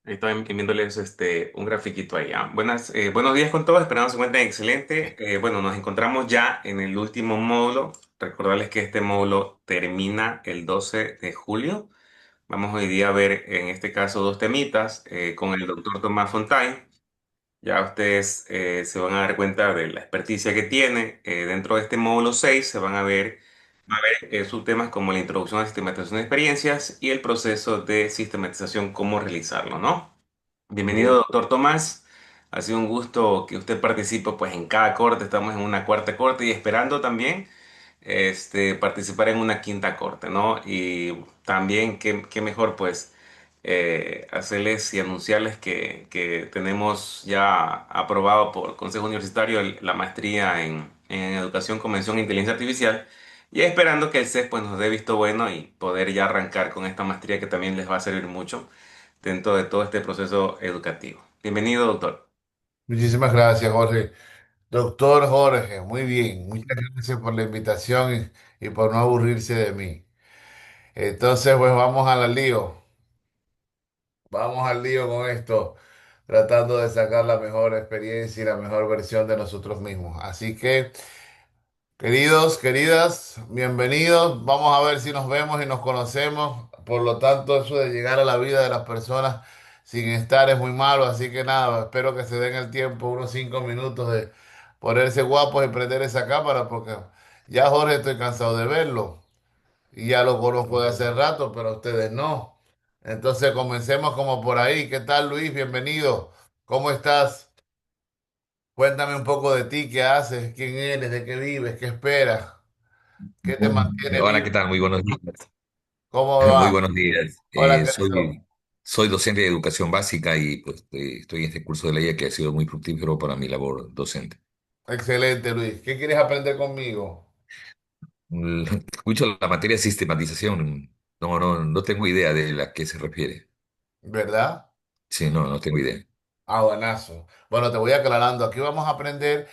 Ahí estoy enviándoles un grafiquito ahí. Buenos días con todos, esperamos se encuentren excelente. Bueno, nos encontramos ya en el último módulo. Recordarles que este módulo termina el 12 de julio. Vamos hoy día a ver, en este caso, dos temitas con el doctor Tomás Fontaine. Ya ustedes se van a dar cuenta de la experticia que tiene. Dentro de este módulo 6 va a ver subtemas como la introducción a la sistematización de experiencias y el proceso de sistematización, cómo realizarlo, ¿no? Bienvenido, doctor Tomás. Ha sido un gusto que usted participe pues en cada corte. Estamos en una cuarta corte y esperando también participar en una quinta corte, ¿no? Y también qué mejor pues hacerles y anunciarles que tenemos ya aprobado por el Consejo Universitario la maestría en Educación, Convención e Inteligencia Artificial, y esperando que el CES pues nos dé visto bueno y poder ya arrancar con esta maestría que también les va a servir mucho dentro de todo este proceso educativo. Bienvenido, doctor. Muchísimas gracias, Jorge. Doctor Jorge, muy bien. Muchas gracias por la invitación y por no aburrirse de mí. Entonces, pues vamos al lío. Vamos al lío con esto, tratando de sacar la mejor experiencia y la mejor versión de nosotros mismos. Así que, queridos, queridas, bienvenidos. Vamos a ver si nos vemos y nos conocemos. Por lo tanto, eso de llegar a la vida de las personas sin estar es muy malo. Así que nada, espero que se den el tiempo, unos 5 minutos de ponerse guapos y prender esa cámara, porque ya Jorge estoy cansado de verlo y ya lo conozco de hace rato, pero ustedes no. Entonces comencemos como por ahí. ¿Qué tal, Luis? Bienvenido. ¿Cómo estás? Cuéntame un poco de ti, qué haces, quién eres, de qué vives, qué esperas, qué te mantiene Hola, vivo, ¿qué tal? Muy buenos días. cómo Muy va. buenos días. Hola, querido. Soy docente de educación básica y pues estoy en este curso de la IA que ha sido muy fructífero para mi labor docente. Excelente, Luis. ¿Qué quieres aprender conmigo? Escucho la materia de sistematización. No tengo idea de la que se refiere. ¿Verdad? Sí, no tengo idea. Ah, buenazo. Bueno, te voy aclarando. Aquí vamos a aprender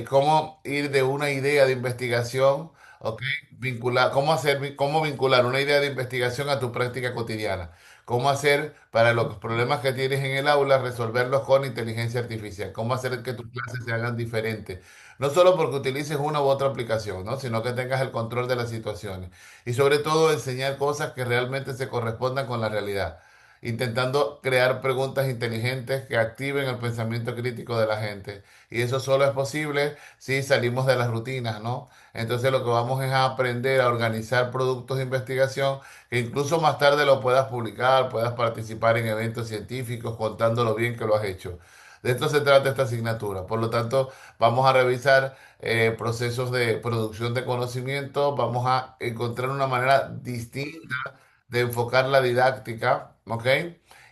cómo ir de una idea de investigación, ¿ok? Vincular, cómo vincular una idea de investigación a tu práctica cotidiana. Cómo hacer para los problemas que tienes en el aula, resolverlos con inteligencia artificial. Cómo hacer que tus clases se hagan diferentes. No solo porque utilices una u otra aplicación, ¿no? Sino que tengas el control de las situaciones. Y sobre todo enseñar cosas que realmente se correspondan con la realidad, intentando crear preguntas inteligentes que activen el pensamiento crítico de la gente. Y eso solo es posible si salimos de las rutinas, ¿no? Entonces lo que vamos es a aprender a organizar productos de investigación que incluso más tarde lo puedas publicar, puedas participar en eventos científicos contando lo bien que lo has hecho. De esto se trata esta asignatura. Por lo tanto, vamos a revisar procesos de producción de conocimiento, vamos a encontrar una manera distinta de enfocar la didáctica, ¿ok?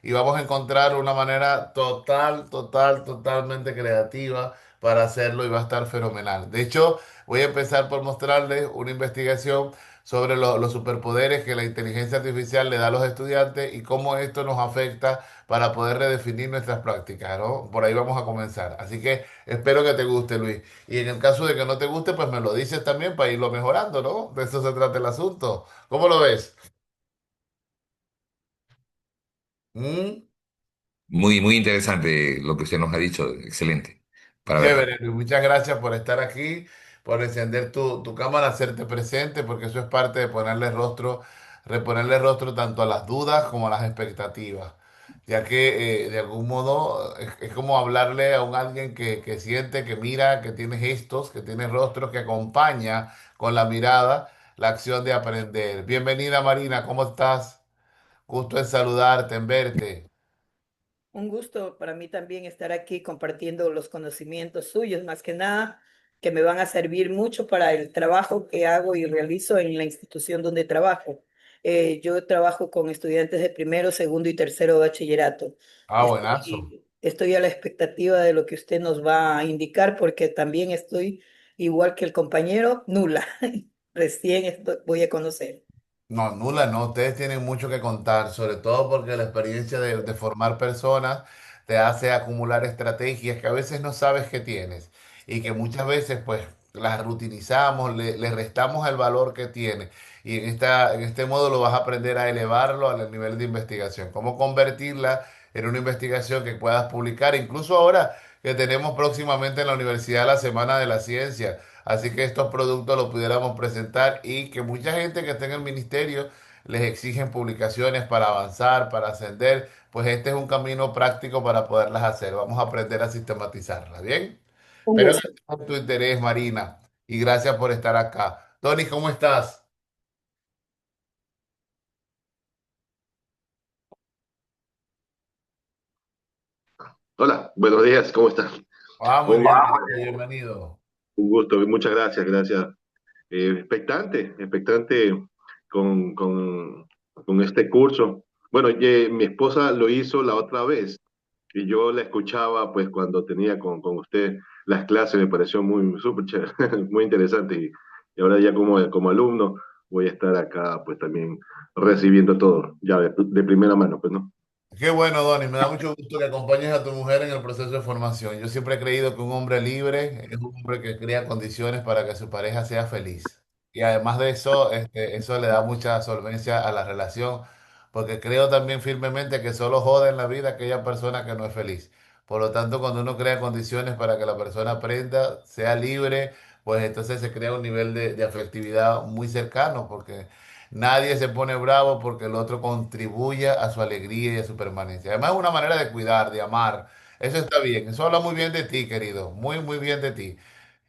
Y vamos a encontrar una manera totalmente creativa para hacerlo y va a estar fenomenal. De hecho, voy a empezar por mostrarles una investigación sobre los superpoderes que la inteligencia artificial le da a los estudiantes y cómo esto nos afecta para poder redefinir nuestras prácticas, ¿no? Por ahí vamos a comenzar. Así que espero que te guste, Luis. Y en el caso de que no te guste, pues me lo dices también para irlo mejorando, ¿no? De eso se trata el asunto. ¿Cómo lo ves? Mm, Muy interesante lo que usted nos ha dicho. Excelente. Para verlo. Chévere, Luis. Muchas gracias por estar aquí, por encender tu cámara, hacerte presente, porque eso es parte de ponerle rostro, reponerle rostro tanto a las dudas como a las expectativas, ya que de algún modo es como hablarle a un alguien que siente, que mira, que tiene gestos, que tiene rostro, que acompaña con la mirada la acción de aprender. Bienvenida, Marina, ¿cómo estás? Gusto en saludarte, en verte. Un gusto para mí también estar aquí compartiendo los conocimientos suyos, más que nada, que me van a servir mucho para el trabajo que hago y realizo en la institución donde trabajo. Yo trabajo con estudiantes de primero, segundo y tercero bachillerato. Ah, buenazo. Estoy a la expectativa de lo que usted nos va a indicar, porque también estoy, igual que el compañero, nula. Voy a conocer. No, nula, no. Ustedes tienen mucho que contar, sobre todo porque la experiencia de formar personas te hace acumular estrategias que a veces no sabes que tienes y que muchas veces pues las rutinizamos, le restamos el valor que tiene. En este modo lo vas a aprender a elevarlo al nivel de investigación, cómo convertirla en una investigación que puedas publicar, incluso ahora que tenemos próximamente en la universidad la Semana de la Ciencia. Así que estos productos los pudiéramos presentar y que mucha gente que esté en el ministerio les exigen publicaciones para avanzar, para ascender, pues este es un camino práctico para poderlas hacer. Vamos a aprender a sistematizarlas, ¿bien? Un Pero gusto. gracias por tu interés, Marina, y gracias por estar acá. Tony, ¿cómo estás? Hola, buenos días, ¿cómo estás? Ah, muy Un, bien, querido, bienvenido. un gusto, muchas gracias, gracias. Expectante con, con, con este curso. Bueno, mi esposa lo hizo la otra vez y yo la escuchaba pues cuando tenía con usted las clases, me pareció muy súper chévere, muy interesante y ahora ya como alumno voy a estar acá pues también recibiendo todo, ya de primera mano, pues, ¿no? Qué bueno, Donny. Me da mucho gusto que acompañes a tu mujer en el proceso de formación. Yo siempre he creído que un hombre libre es un hombre que crea condiciones para que su pareja sea feliz. Y además de eso, eso le da mucha solvencia a la relación, porque creo también firmemente que solo jode en la vida aquella persona que no es feliz. Por lo tanto, cuando uno crea condiciones para que la persona aprenda, sea libre, pues entonces se crea un nivel de afectividad muy cercano, porque nadie se pone bravo porque el otro contribuya a su alegría y a su permanencia. Además, es una manera de cuidar, de amar. Eso está bien. Eso habla muy bien de ti, querido. Muy, muy bien de ti.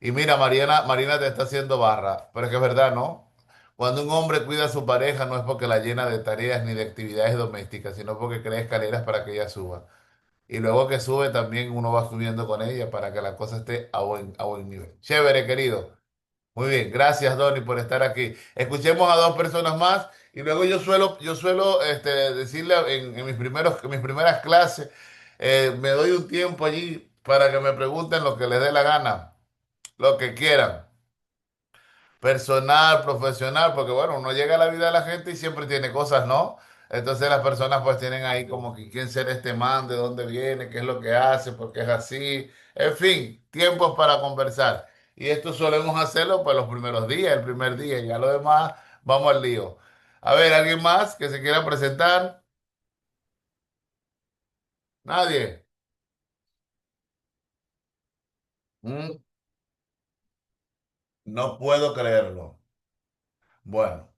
Y mira, Marina te está haciendo barra. Pero es que es verdad, ¿no? Cuando un hombre cuida a su pareja no es porque la llena de tareas ni de actividades domésticas, sino porque crea escaleras para que ella suba. Y luego que sube también uno va subiendo con ella para que la cosa esté a buen nivel. Chévere, querido. Muy bien, gracias Donny por estar aquí. Escuchemos a dos personas más y luego yo suelo decirle en en mis primeras clases, me doy un tiempo allí para que me pregunten lo que les dé la gana, lo que quieran, personal, profesional, porque bueno, uno llega a la vida de la gente y siempre tiene cosas, ¿no? Entonces las personas pues tienen ahí como que quién será este man, de dónde viene, qué es lo que hace, por qué es así, en fin, tiempos para conversar. Y esto solemos hacerlo pues los primeros días, el primer día, y ya lo demás vamos al lío. A ver, ¿alguien más que se quiera presentar? Nadie. Mm, no puedo creerlo. Bueno,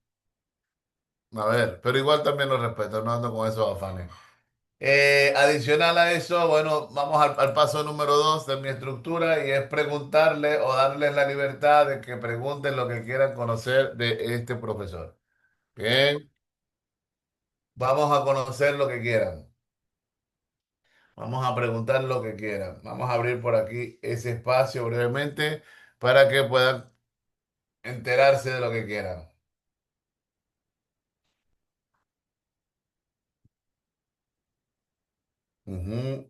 a ver, pero igual también lo respeto, no ando con esos afanes. Adicional a eso, bueno, vamos al paso número 2 de mi estructura y es preguntarle o darles la libertad de que pregunten lo que quieran conocer de este profesor. Bien, vamos a conocer lo que quieran. Vamos a preguntar lo que quieran. Vamos a abrir por aquí ese espacio brevemente para que puedan enterarse de lo que quieran. Ujú,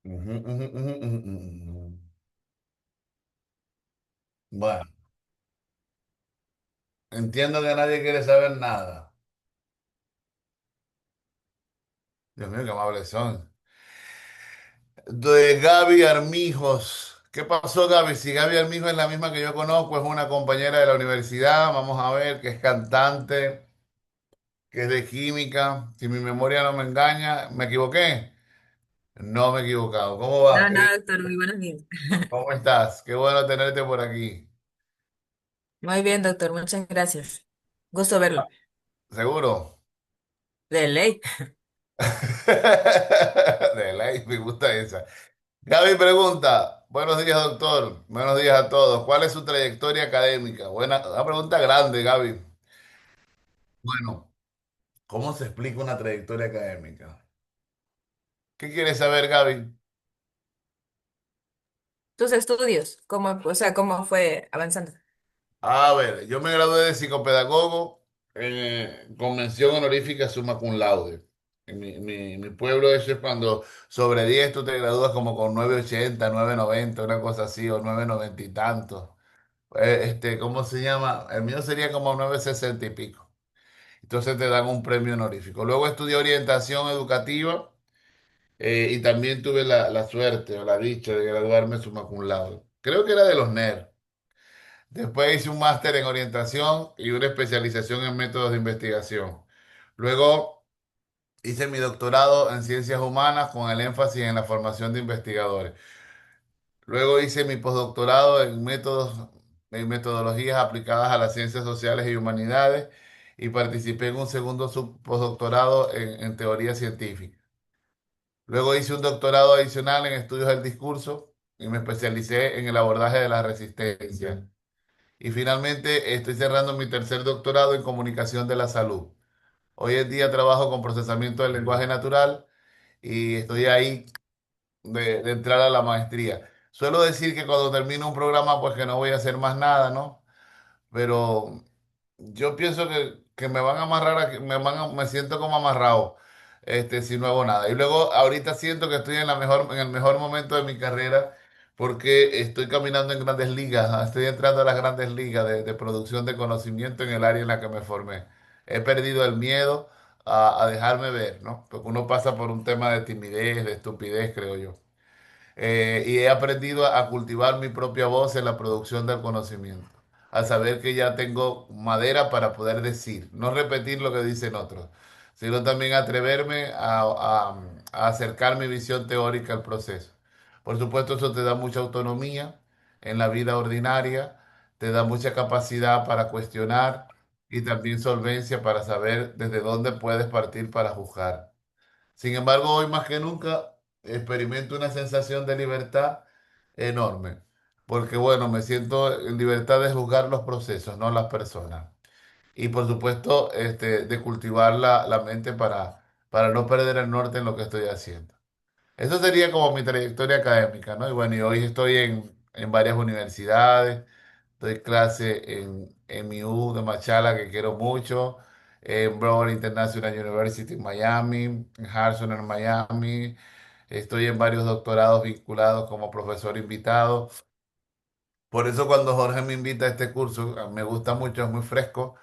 ujú, ujú, ujú, ujú, ujú. Bueno, entiendo que nadie quiere saber nada. Dios mío, qué amables son. De Gaby Armijos. ¿Qué pasó, Gaby? Si Gaby Armijos es la misma que yo conozco, es una compañera de la universidad, vamos a ver, que es cantante, que es de química. Si mi memoria no me engaña, ¿me equivoqué? No me he equivocado. ¿Cómo vas, No, no, querido? doctor, muy buenos días. ¿Cómo estás? Qué bueno tenerte por aquí. Muy bien, doctor, muchas gracias. Gusto verlo. ¿Seguro? De ley. De ley, me gusta esa. Gaby pregunta, buenos días, doctor. Buenos días a todos. ¿Cuál es su trayectoria académica? Buena, una pregunta grande, Gaby. Bueno. ¿Cómo se explica una trayectoria académica? ¿Qué quieres saber, Gaby? Tus estudios, ¿cómo, o sea, cómo fue avanzando? A ver, yo me gradué de psicopedagogo con mención honorífica summa cum laude. En mi pueblo eso es cuando sobre 10 tú te gradúas como con 9,80, 9,90, una cosa así, o 9,90 y tantos. ¿Cómo se llama? El mío sería como 9,60 y pico. Entonces te dan un premio honorífico. Luego estudié orientación educativa. Y también tuve la suerte o la dicha de graduarme summa cum laude. Creo que era de los NER. Después hice un máster en orientación y una especialización en métodos de investigación. Luego hice mi doctorado en ciencias humanas con el énfasis en la formación de investigadores. Luego hice mi postdoctorado en métodos, en metodologías aplicadas a las ciencias sociales y humanidades y participé en un segundo postdoctorado en teoría científica. Luego hice un doctorado adicional en estudios del discurso y me especialicé en el abordaje de la resistencia. Y finalmente estoy cerrando mi tercer doctorado en comunicación de la salud. Hoy en día trabajo con procesamiento del lenguaje natural y estoy ahí de entrar a la maestría. Suelo decir que cuando termino un programa, pues que no voy a hacer más nada, ¿no? Pero yo pienso que me van a amarrar, me siento como amarrado, si no hago nada. Y luego ahorita siento que estoy en el mejor momento de mi carrera porque estoy caminando en grandes ligas, ¿no? Estoy entrando a las grandes ligas de producción de conocimiento en el área en la que me formé. He perdido el miedo a dejarme ver, ¿no? Porque uno pasa por un tema de timidez, de estupidez, creo yo. Y he aprendido a cultivar mi propia voz en la producción del conocimiento, a saber que ya tengo madera para poder decir, no repetir lo que dicen otros, sino también atreverme a acercar mi visión teórica al proceso. Por supuesto, eso te da mucha autonomía en la vida ordinaria, te da mucha capacidad para cuestionar y también solvencia para saber desde dónde puedes partir para juzgar. Sin embargo, hoy más que nunca experimento una sensación de libertad enorme, porque bueno, me siento en libertad de juzgar los procesos, no las personas. Y por supuesto, de cultivar la mente para no perder el norte en lo que estoy haciendo. Eso sería como mi trayectoria académica, ¿no? Y bueno, y hoy estoy en varias universidades. Doy clase en mi U de Machala, que quiero mucho, en Broward International University en Miami, en Harrison en Miami. Estoy en varios doctorados vinculados como profesor invitado. Por eso cuando Jorge me invita a este curso, me gusta mucho, es muy fresco,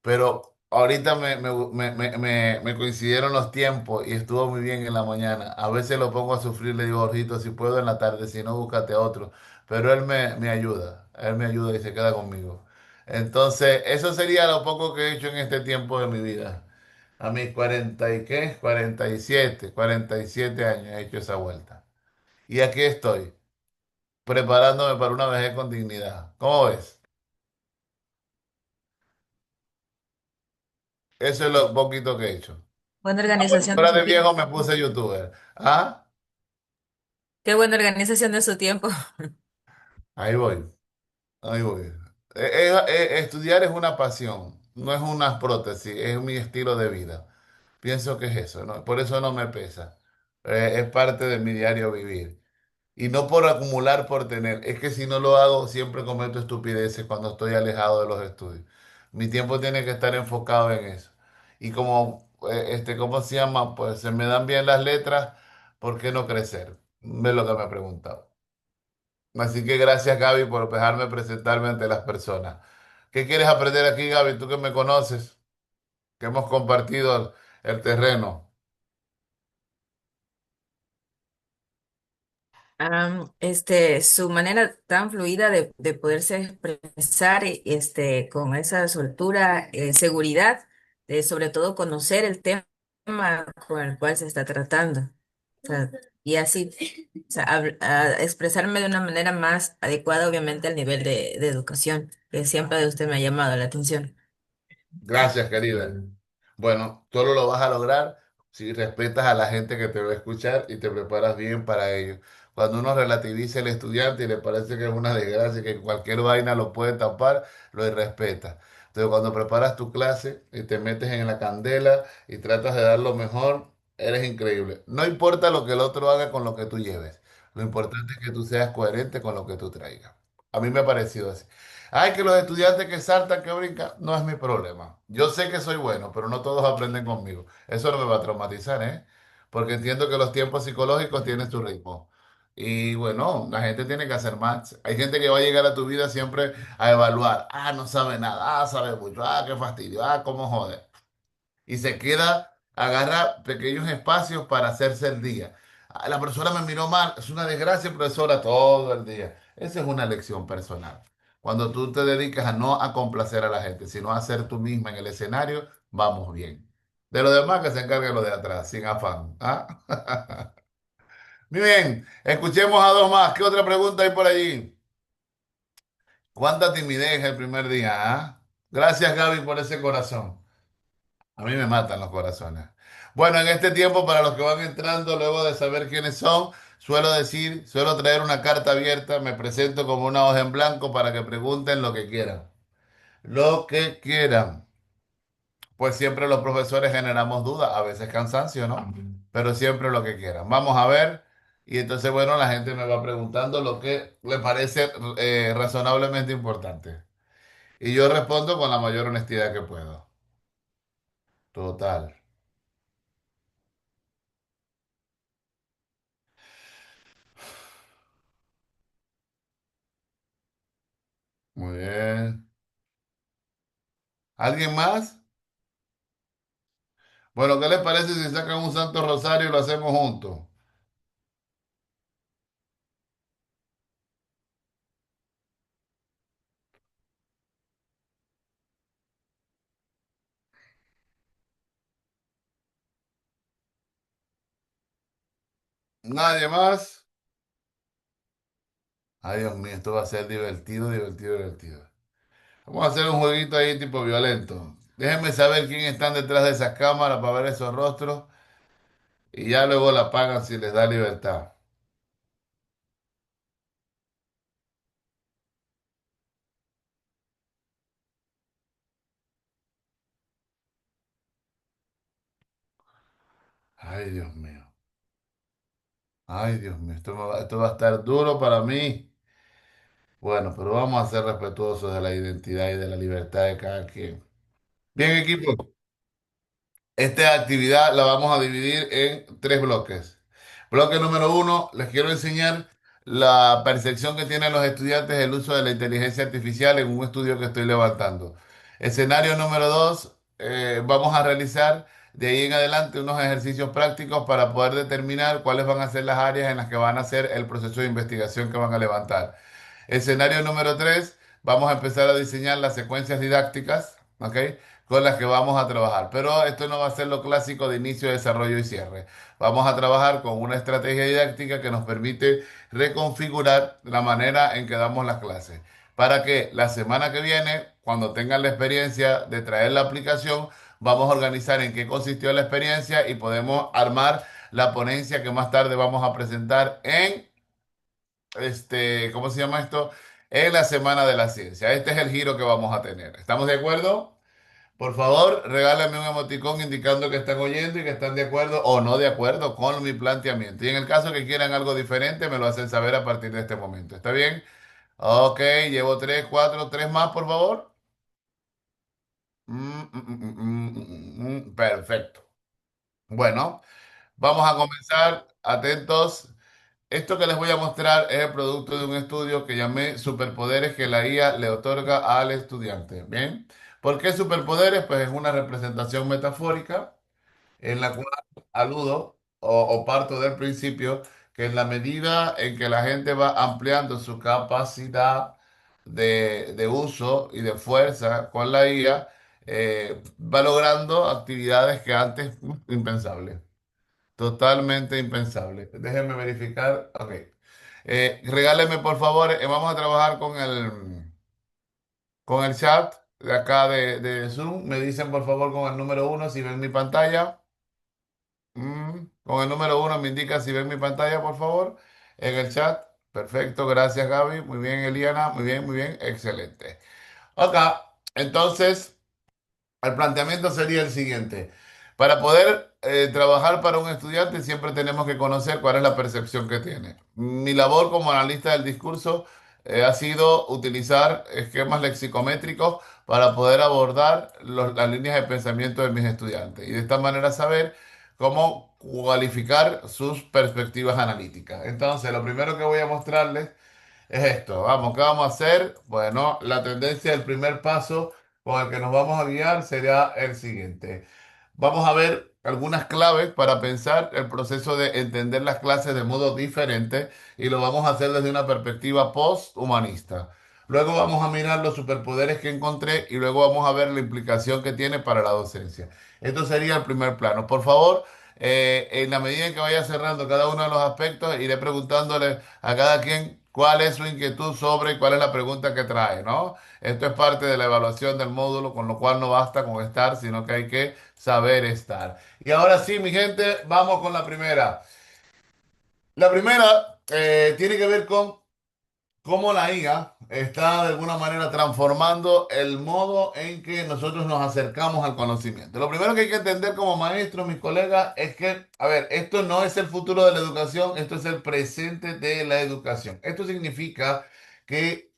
pero ahorita me coincidieron los tiempos y estuvo muy bien en la mañana. A veces lo pongo a sufrir, le digo, Jorgito, si puedo en la tarde, si no, búscate otro. Pero él me ayuda y se queda conmigo. Entonces, eso sería lo poco que he hecho en este tiempo de mi vida. A mis 40 y qué, 47 años he hecho esa vuelta. Y aquí estoy, preparándome para una vejez con dignidad. ¿Cómo ves? Eso es lo poquito que he hecho. Buena Bueno, organización de fuera su de viejo tiempo. me puse youtuber. Ah, Qué buena organización de su tiempo. ahí voy, ahí voy. Estudiar es una pasión, no es una prótesis, es mi estilo de vida. Pienso que es eso, ¿no? Por eso no me pesa. Es parte de mi diario vivir. Y no por acumular, por tener. Es que si no lo hago, siempre cometo estupideces cuando estoy alejado de los estudios. Mi tiempo tiene que estar enfocado en eso. Y como, ¿cómo se llama? Pues se me dan bien las letras, ¿por qué no crecer? Es lo que me he preguntado. Así que gracias, Gaby, por dejarme presentarme ante las personas. ¿Qué quieres aprender aquí, Gaby? Tú que me conoces, que hemos compartido el terreno. Su manera tan fluida de poderse expresar, con esa soltura, seguridad, de sobre todo conocer el tema con el cual se está tratando. O sea, y así, o sea, a expresarme de una manera más adecuada, obviamente, al nivel de educación, que siempre de usted me ha llamado la atención. Gracias, querida. Bueno, solo lo vas a lograr si respetas a la gente que te va a escuchar y te preparas bien para ello. Cuando uno relativiza al estudiante y le parece que es una desgracia, que cualquier vaina lo puede tapar, lo irrespeta. Entonces, cuando preparas tu clase y te metes en la candela y tratas de dar lo mejor, eres increíble. No importa lo que el otro haga con lo que tú lleves. Lo importante es que tú seas coherente con lo que tú traigas. A mí me ha parecido así. Ay, que los estudiantes que saltan, que brincan, no es mi problema. Yo sé que soy bueno, pero no todos aprenden conmigo. Eso no me va a traumatizar, ¿eh? Porque entiendo que los tiempos psicológicos tienen su ritmo. Y bueno, la gente tiene que hacer más. Hay gente que va a llegar a tu vida siempre a evaluar. Ah, no sabe nada. Ah, sabe mucho. Ah, qué fastidio. Ah, cómo jode y se queda, agarra pequeños espacios para hacerse el día. Ah, la persona me miró mal, es una desgracia, profesora, todo el día. Esa es una lección personal. Cuando tú te dedicas a no a complacer a la gente, sino a ser tú misma en el escenario, vamos bien. De lo demás que se encarguen los de atrás, sin afán. ¿Ah? Muy bien, escuchemos a dos más. ¿Qué otra pregunta hay por allí? ¿Cuánta timidez el primer día? ¿Ah? Gracias, Gaby, por ese corazón. A mí me matan los corazones. Bueno, en este tiempo, para los que van entrando, luego de saber quiénes son, suelo traer una carta abierta, me presento como una hoja en blanco para que pregunten lo que quieran. Lo que quieran. Pues siempre los profesores generamos dudas, a veces cansancio, ¿no? Pero siempre lo que quieran. Vamos a ver. Y entonces, bueno, la gente me va preguntando lo que le parece razonablemente importante. Y yo respondo con la mayor honestidad que puedo. Total. Muy bien. ¿Alguien más? Bueno, ¿qué les parece si sacan un Santo Rosario y lo hacemos juntos? ¿Nadie más? Ay, Dios mío, esto va a ser divertido, divertido, divertido. Vamos a hacer un jueguito ahí tipo violento. Déjenme saber quién están detrás de esas cámaras para ver esos rostros y ya luego la pagan si les da libertad. Ay, Dios mío. Ay, Dios mío. Esto va a estar duro para mí. Bueno, pero vamos a ser respetuosos de la identidad y de la libertad de cada quien. Bien, equipo. Esta actividad la vamos a dividir en tres bloques. Bloque número uno, les quiero enseñar la percepción que tienen los estudiantes del uso de la inteligencia artificial en un estudio que estoy levantando. Escenario número dos, vamos a realizar de ahí en adelante unos ejercicios prácticos para poder determinar cuáles van a ser las áreas en las que van a hacer el proceso de investigación que van a levantar. Escenario número 3, vamos a empezar a diseñar las secuencias didácticas, ¿ok? Con las que vamos a trabajar. Pero esto no va a ser lo clásico de inicio, desarrollo y cierre. Vamos a trabajar con una estrategia didáctica que nos permite reconfigurar la manera en que damos las clases. Para que la semana que viene, cuando tengan la experiencia de traer la aplicación, vamos a organizar en qué consistió la experiencia y podemos armar la ponencia que más tarde vamos a presentar en ¿cómo se llama esto? En la Semana de la Ciencia. Este es el giro que vamos a tener. ¿Estamos de acuerdo? Por favor, regálame un emoticón indicando que están oyendo y que están de acuerdo o no de acuerdo con mi planteamiento. Y en el caso que quieran algo diferente, me lo hacen saber a partir de este momento. ¿Está bien? Ok, llevo tres, cuatro, tres más, por favor. Perfecto. Bueno, vamos a comenzar. Atentos. Esto que les voy a mostrar es el producto de un estudio que llamé Superpoderes que la IA le otorga al estudiante. ¿Bien? ¿Por qué superpoderes? Pues es una representación metafórica en la cual aludo o parto del principio que en la medida en que la gente va ampliando su capacidad de uso y de fuerza con la IA, va logrando actividades que antes impensables. Totalmente impensable. Déjenme verificar. Ok. Regáleme, por favor, vamos a trabajar con el chat de acá de Zoom. Me dicen, por favor, con el número uno si ven mi pantalla. Con el número uno me indica si ven mi pantalla, por favor, en el chat. Perfecto, gracias, Gaby. Muy bien, Eliana. Muy bien, excelente. Acá, entonces. El planteamiento sería el siguiente. Para poder trabajar para un estudiante siempre tenemos que conocer cuál es la percepción que tiene. Mi labor como analista del discurso ha sido utilizar esquemas lexicométricos para poder abordar las líneas de pensamiento de mis estudiantes y de esta manera saber cómo cualificar sus perspectivas analíticas. Entonces, lo primero que voy a mostrarles es esto. Vamos, ¿qué vamos a hacer? Bueno, la tendencia del primer paso con el que nos vamos a guiar será el siguiente. Vamos a ver algunas claves para pensar el proceso de entender las clases de modo diferente y lo vamos a hacer desde una perspectiva post-humanista. Luego vamos a mirar los superpoderes que encontré y luego vamos a ver la implicación que tiene para la docencia. Esto sería el primer plano. Por favor, en la medida en que vaya cerrando cada uno de los aspectos, iré preguntándole a cada quien cuál es su inquietud sobre y cuál es la pregunta que trae, ¿no? Esto es parte de la evaluación del módulo, con lo cual no basta con estar, sino que hay que saber estar. Y ahora sí, mi gente, vamos con la primera. La primera tiene que ver con cómo la IA está de alguna manera transformando el modo en que nosotros nos acercamos al conocimiento. Lo primero que hay que entender como maestro, mis colegas, es que, a ver, esto no es el futuro de la educación, esto es el presente de la educación. Esto significa que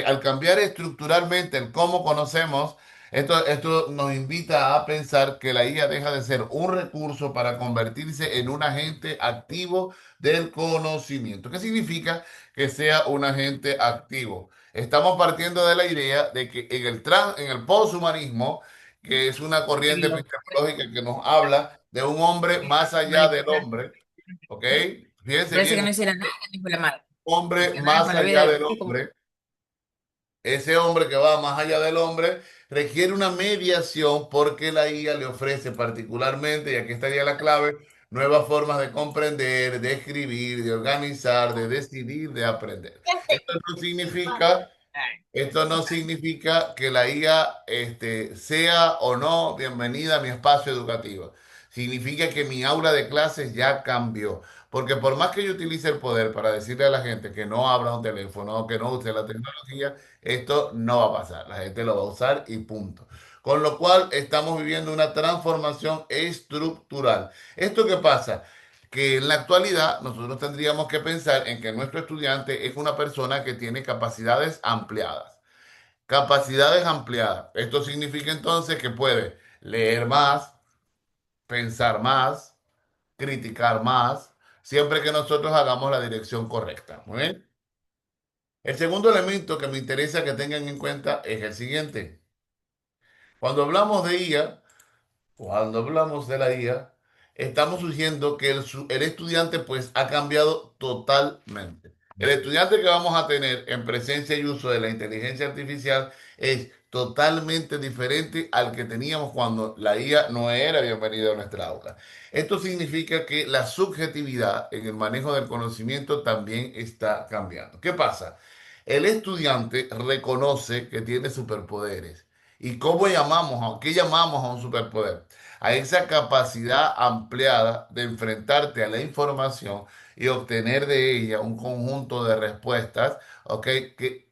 al cambiar estructuralmente el cómo conocemos, esto nos invita a pensar que la IA deja de ser un recurso para convertirse en un agente activo del conocimiento. ¿Qué significa que sea un agente activo? Estamos partiendo de la idea de que en el poshumanismo, que es una corriente epistemológica que nos habla de un hombre más allá del hombre, ¿ok? Fíjense Parece que bien, no un hiciera nada ni fue la mala. hombre Que nada más con la allá vida del de como hombre. Ese hombre que va más allá del hombre requiere una mediación porque la IA le ofrece particularmente, y aquí estaría la clave, nuevas formas de comprender, de escribir, de organizar, de decidir, de aprender. Esto no significa Esto no significa que la IA sea o no bienvenida a mi espacio educativo. Significa que mi aula de clases ya cambió. Porque por más que yo utilice el poder para decirle a la gente que no abra un teléfono, que no use la tecnología, esto no va a pasar. La gente lo va a usar y punto. Con lo cual estamos viviendo una transformación estructural. ¿Esto qué pasa? Que en la actualidad nosotros tendríamos que pensar en que nuestro estudiante es una persona que tiene capacidades ampliadas. Capacidades ampliadas. Esto significa entonces que puede leer más, pensar más, criticar más, siempre que nosotros hagamos la dirección correcta. Muy bien. El segundo elemento que me interesa que tengan en cuenta es el siguiente. Cuando hablamos de IA, Cuando hablamos de la IA, estamos diciendo que el estudiante pues ha cambiado totalmente. El estudiante que vamos a tener en presencia y uso de la inteligencia artificial es totalmente diferente al que teníamos cuando la IA no era bienvenida a nuestra aula. Esto significa que la subjetividad en el manejo del conocimiento también está cambiando. ¿Qué pasa? El estudiante reconoce que tiene superpoderes. ¿Y cómo llamamos qué llamamos a un superpoder? A esa capacidad ampliada de enfrentarte a la información y obtener de ella un conjunto de respuestas, ¿ok? Que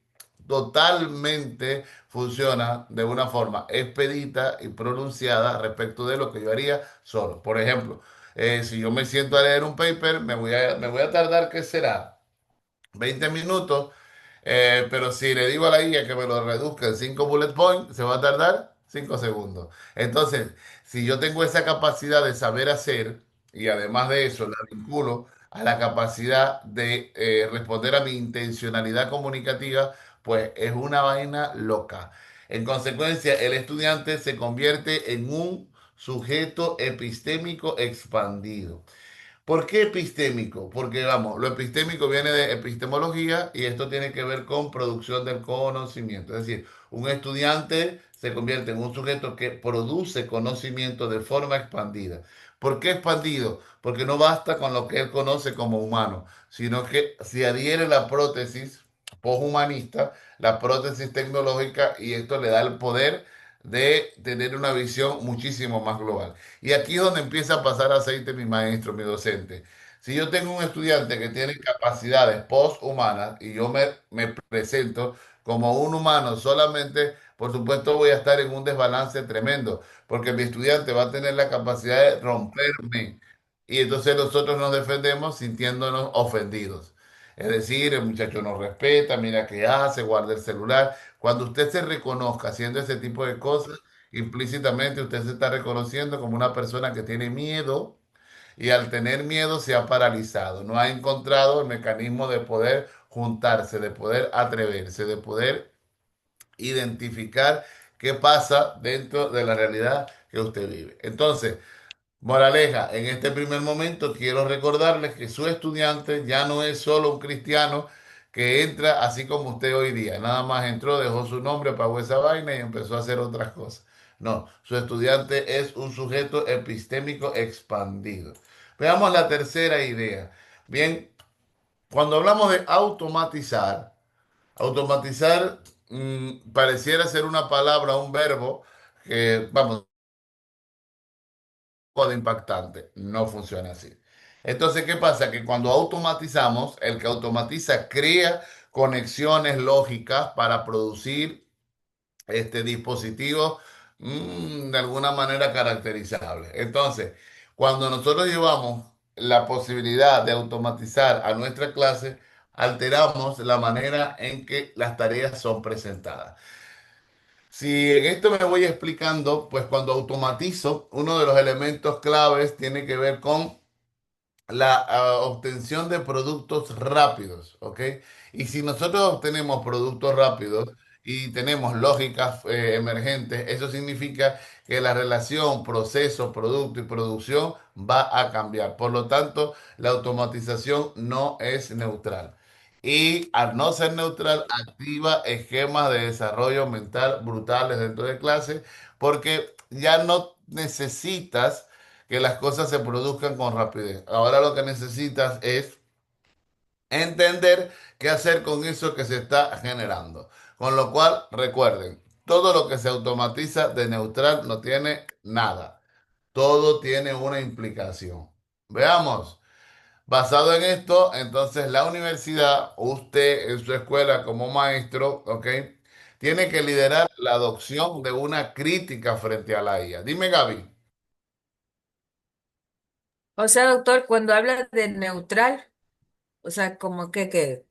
totalmente funciona de una forma expedita y pronunciada respecto de lo que yo haría solo. Por ejemplo, si yo me siento a leer un paper, me voy a tardar, ¿qué será? 20 minutos, pero si le digo a la IA que me lo reduzca en 5 bullet points, se va a tardar 5 segundos. Entonces, si yo tengo esa capacidad de saber hacer y además de eso la vinculo a la capacidad de responder a mi intencionalidad comunicativa, pues es una vaina loca. En consecuencia, el estudiante se convierte en un sujeto epistémico expandido. ¿Por qué epistémico? Porque, vamos, lo epistémico viene de epistemología y esto tiene que ver con producción del conocimiento. Es decir, un estudiante se convierte en un sujeto que produce conocimiento de forma expandida. ¿Por qué expandido? Porque no basta con lo que él conoce como humano, sino que se adhiere la prótesis poshumanista, la prótesis tecnológica, y esto le da el poder de tener una visión muchísimo más global. Y aquí es donde empieza a pasar aceite mi maestro, mi docente. Si yo tengo un estudiante que tiene capacidades posthumanas y yo me presento como un humano solamente, por supuesto voy a estar en un desbalance tremendo, porque mi estudiante va a tener la capacidad de romperme. Y entonces nosotros nos defendemos sintiéndonos ofendidos. Es decir, el muchacho nos respeta, mira qué hace, guarda el celular. Cuando usted se reconozca haciendo ese tipo de cosas, implícitamente usted se está reconociendo como una persona que tiene miedo y al tener miedo se ha paralizado. No ha encontrado el mecanismo de poder juntarse, de poder atreverse, de poder identificar qué pasa dentro de la realidad que usted vive. Entonces, moraleja, en este primer momento quiero recordarles que su estudiante ya no es solo un cristiano que entra así como usted hoy día. Nada más entró, dejó su nombre, pagó esa vaina y empezó a hacer otras cosas. No, su estudiante es un sujeto epistémico expandido. Veamos la tercera idea. Bien, cuando hablamos de automatizar, automatizar pareciera ser una palabra, un verbo que, vamos, de impactante. No funciona así. Entonces, ¿qué pasa? Que cuando automatizamos, el que automatiza crea conexiones lógicas para producir dispositivos de alguna manera caracterizables. Entonces, cuando nosotros llevamos la posibilidad de automatizar a nuestra clase, alteramos la manera en que las tareas son presentadas. Si en esto me voy explicando, pues cuando automatizo, uno de los elementos claves tiene que ver con la obtención de productos rápidos, ¿ok? Y si nosotros obtenemos productos rápidos y tenemos lógicas emergentes, eso significa que la relación proceso, producto y producción va a cambiar. Por lo tanto, la automatización no es neutral. Y al no ser neutral, activa esquemas de desarrollo mental brutales dentro de clase, porque ya no necesitas que las cosas se produzcan con rapidez. Ahora lo que necesitas es entender qué hacer con eso que se está generando. Con lo cual, recuerden, todo lo que se automatiza de neutral no tiene nada. Todo tiene una implicación. Veamos. Basado en esto, entonces la universidad, usted en su escuela como maestro, ¿ok? Tiene que liderar la adopción de una crítica frente a la IA. Dime, Gaby. O sea, doctor, cuando habla de neutral, o sea, como que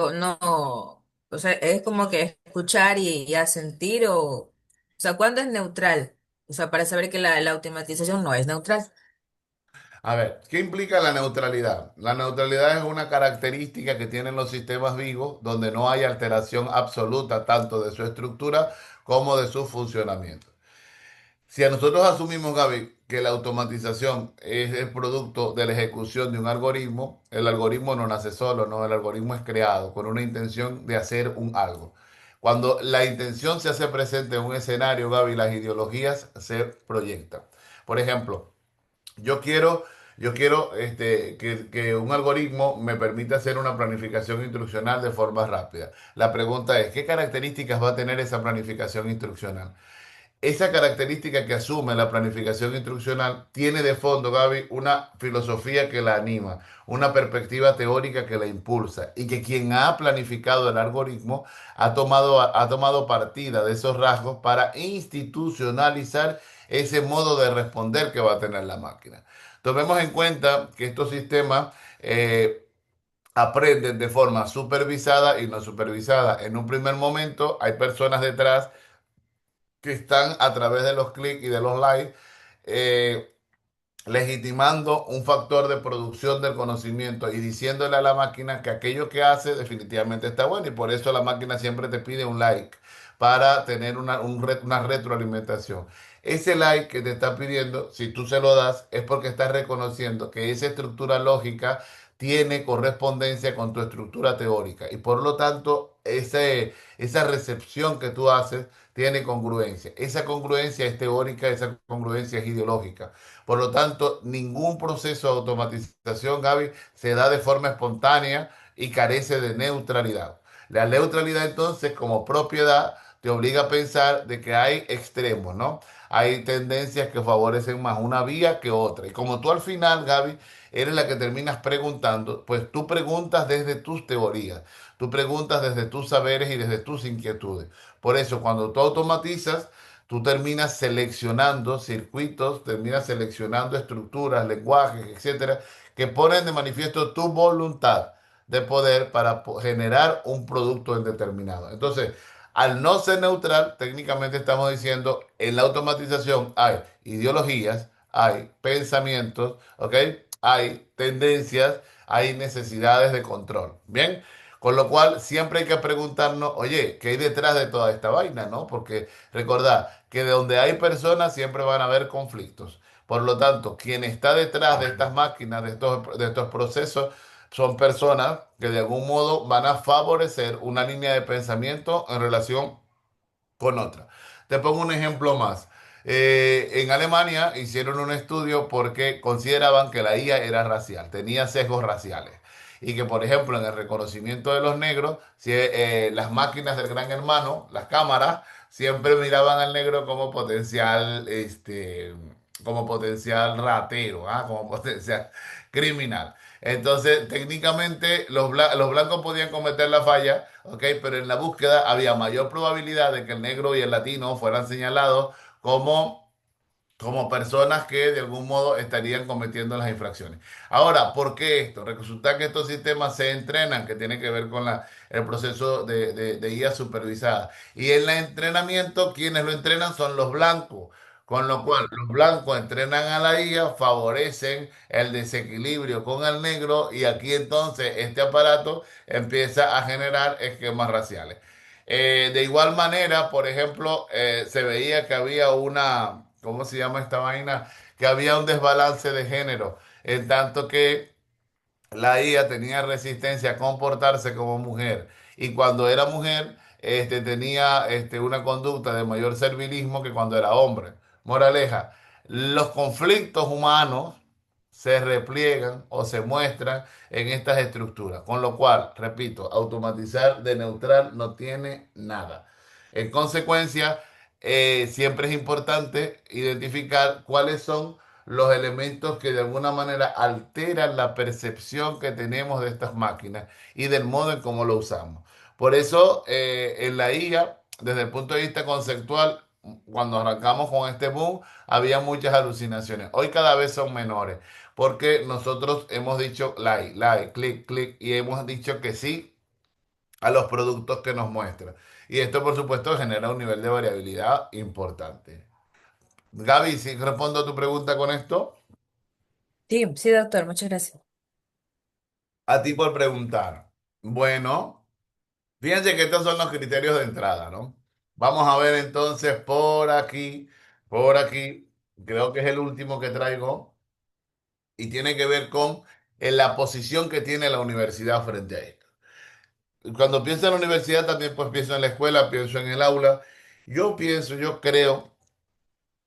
no, o sea, es como que escuchar y asentir o sea, ¿cuándo es neutral? O sea, para saber que la automatización no es neutral. A ver, ¿qué implica la neutralidad? La neutralidad es una característica que tienen los sistemas vivos donde no hay alteración absoluta tanto de su estructura como de su funcionamiento. Si a nosotros asumimos, Gaby, que la automatización es el producto de la ejecución de un algoritmo, el algoritmo no nace solo, no, el algoritmo es creado con una intención de hacer un algo. Cuando la intención se hace presente en un escenario, Gaby, las ideologías se proyectan. Por ejemplo, yo quiero, que un algoritmo me permita hacer una planificación instruccional de forma rápida. La pregunta es, ¿qué características va a tener esa planificación instruccional? Esa característica que asume la planificación instruccional tiene de fondo, Gaby, una filosofía que la anima, una perspectiva teórica que la impulsa y que quien ha planificado el algoritmo ha tomado partida de esos rasgos para institucionalizar ese modo de responder que va a tener la máquina. Tomemos en cuenta que estos sistemas aprenden de forma supervisada y no supervisada. En un primer momento hay personas detrás que están a través de los clics y de los likes eh, legitimando un factor de producción del conocimiento y diciéndole a la máquina que aquello que hace definitivamente está bueno y por eso la máquina siempre te pide un like para tener una retroalimentación. Ese like que te está pidiendo, si tú se lo das, es porque estás reconociendo que esa estructura lógica tiene correspondencia con tu estructura teórica y por lo tanto esa recepción que tú haces tiene congruencia. Esa congruencia es teórica, esa congruencia es ideológica. Por lo tanto, ningún proceso de automatización, Gaby, se da de forma espontánea y carece de neutralidad. La neutralidad, entonces, como propiedad, te obliga a pensar de que hay extremos, ¿no? Hay tendencias que favorecen más una vía que otra. Y como tú al final, Gaby, eres la que terminas preguntando, pues tú preguntas desde tus teorías, tú preguntas desde tus saberes y desde tus inquietudes. Por eso, cuando tú automatizas, tú terminas seleccionando circuitos, terminas seleccionando estructuras, lenguajes, etcétera, que ponen de manifiesto tu voluntad de poder para generar un producto determinado. Entonces, al no ser neutral, técnicamente estamos diciendo, en la automatización hay ideologías, hay pensamientos, ¿ok? Hay tendencias, hay necesidades de control. Bien, con lo cual siempre hay que preguntarnos, oye, ¿qué hay detrás de toda esta vaina, no? Porque recordad que de donde hay personas siempre van a haber conflictos. Por lo tanto, quien está detrás de estas máquinas, de estos procesos, son personas que de algún modo van a favorecer una línea de pensamiento en relación con otra. Te pongo un ejemplo más. En Alemania hicieron un estudio porque consideraban que la IA era racial, tenía sesgos raciales. Y que, por ejemplo, en el reconocimiento de los negros, si, las máquinas del Gran Hermano, las cámaras, siempre miraban al negro como potencial ratero, ¿ah? Como potencial criminal. Entonces, técnicamente, los blancos podían cometer la falla, ¿ok? Pero en la búsqueda había mayor probabilidad de que el negro y el latino fueran señalados como como personas que de algún modo estarían cometiendo las infracciones. Ahora, ¿por qué esto? Resulta que estos sistemas se entrenan, que tiene que ver con el proceso de IA supervisada. Y en el entrenamiento, quienes lo entrenan son los blancos. Con lo cual, los blancos entrenan a la IA, favorecen el desequilibrio con el negro y aquí entonces este aparato empieza a generar esquemas raciales. De igual manera, por ejemplo, se veía que había una, ¿cómo se llama esta vaina? Que había un desbalance de género, en tanto que la IA tenía resistencia a comportarse como mujer y cuando era mujer tenía una conducta de mayor servilismo que cuando era hombre. Moraleja, los conflictos humanos se repliegan o se muestran en estas estructuras, con lo cual, repito, automatizar de neutral no tiene nada. En consecuencia, siempre es importante identificar cuáles son los elementos que de alguna manera alteran la percepción que tenemos de estas máquinas y del modo en cómo lo usamos. Por eso, en la IA, desde el punto de vista conceptual, cuando arrancamos con este boom, había muchas alucinaciones. Hoy cada vez son menores, porque nosotros hemos dicho like, like, clic, clic, y hemos dicho que sí a los productos que nos muestran. Y esto, por supuesto, genera un nivel de variabilidad importante. Gaby, si respondo a tu pregunta con esto. Sí, sí, doctor, muchas gracias. A ti por preguntar. Bueno, fíjense que estos son los criterios de entrada, ¿no? Vamos a ver entonces por aquí, creo que es el último que traigo y tiene que ver con la posición que tiene la universidad frente a esto. Cuando pienso en la universidad también pues pienso en la escuela, pienso en el aula. Yo creo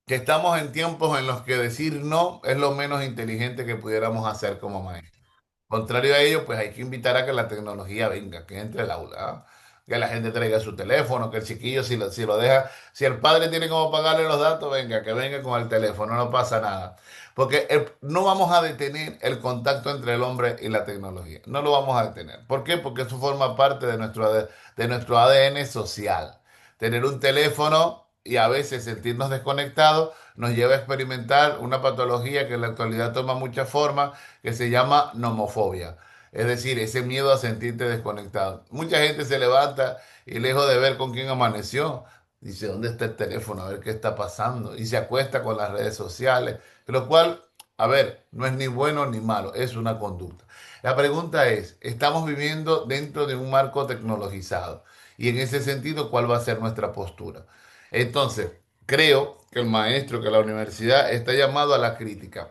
que estamos en tiempos en los que decir no es lo menos inteligente que pudiéramos hacer como maestros. Contrario a ello, pues hay que invitar a que la tecnología venga, que entre al aula, ¿ah? Que la gente traiga su teléfono, que el chiquillo si lo deja, si el padre tiene como pagarle los datos, venga, que venga con el teléfono, no pasa nada. Porque no vamos a detener el contacto entre el hombre y la tecnología, no lo vamos a detener. ¿Por qué? Porque eso forma parte de nuestro ADN social. Tener un teléfono y a veces sentirnos desconectados nos lleva a experimentar una patología que en la actualidad toma muchas formas que se llama nomofobia. Es decir, ese miedo a sentirte desconectado. Mucha gente se levanta y lejos de ver con quién amaneció, dice, ¿dónde está el teléfono? A ver qué está pasando. Y se acuesta con las redes sociales, lo cual, a ver, no es ni bueno ni malo, es una conducta. La pregunta es, ¿estamos viviendo dentro de un marco tecnologizado? Y en ese sentido, ¿cuál va a ser nuestra postura? Entonces, creo que el maestro, que la universidad está llamado a la crítica.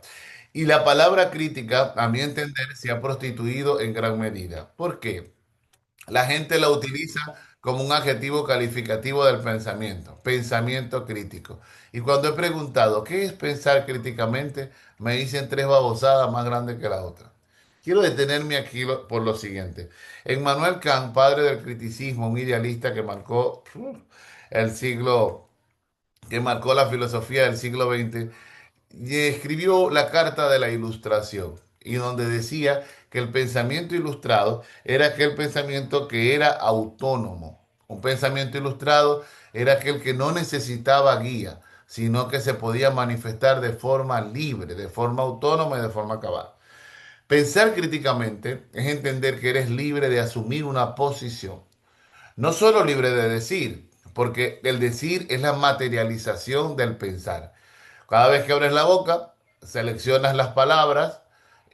Y la palabra crítica, a mi entender, se ha prostituido en gran medida. ¿Por qué? La gente la utiliza como un adjetivo calificativo del pensamiento crítico. Y cuando he preguntado, ¿qué es pensar críticamente? Me dicen tres babosadas más grandes que la otra. Quiero detenerme aquí por lo siguiente. Emmanuel Kant, padre del criticismo, un idealista que marcó el siglo, que marcó la filosofía del siglo XX, y escribió la Carta de la Ilustración, y donde decía que el pensamiento ilustrado era aquel pensamiento que era autónomo. Un pensamiento ilustrado era aquel que no necesitaba guía, sino que se podía manifestar de forma libre, de forma autónoma y de forma cabal. Pensar críticamente es entender que eres libre de asumir una posición, no solo libre de decir, porque el decir es la materialización del pensar. Cada vez que abres la boca, seleccionas las palabras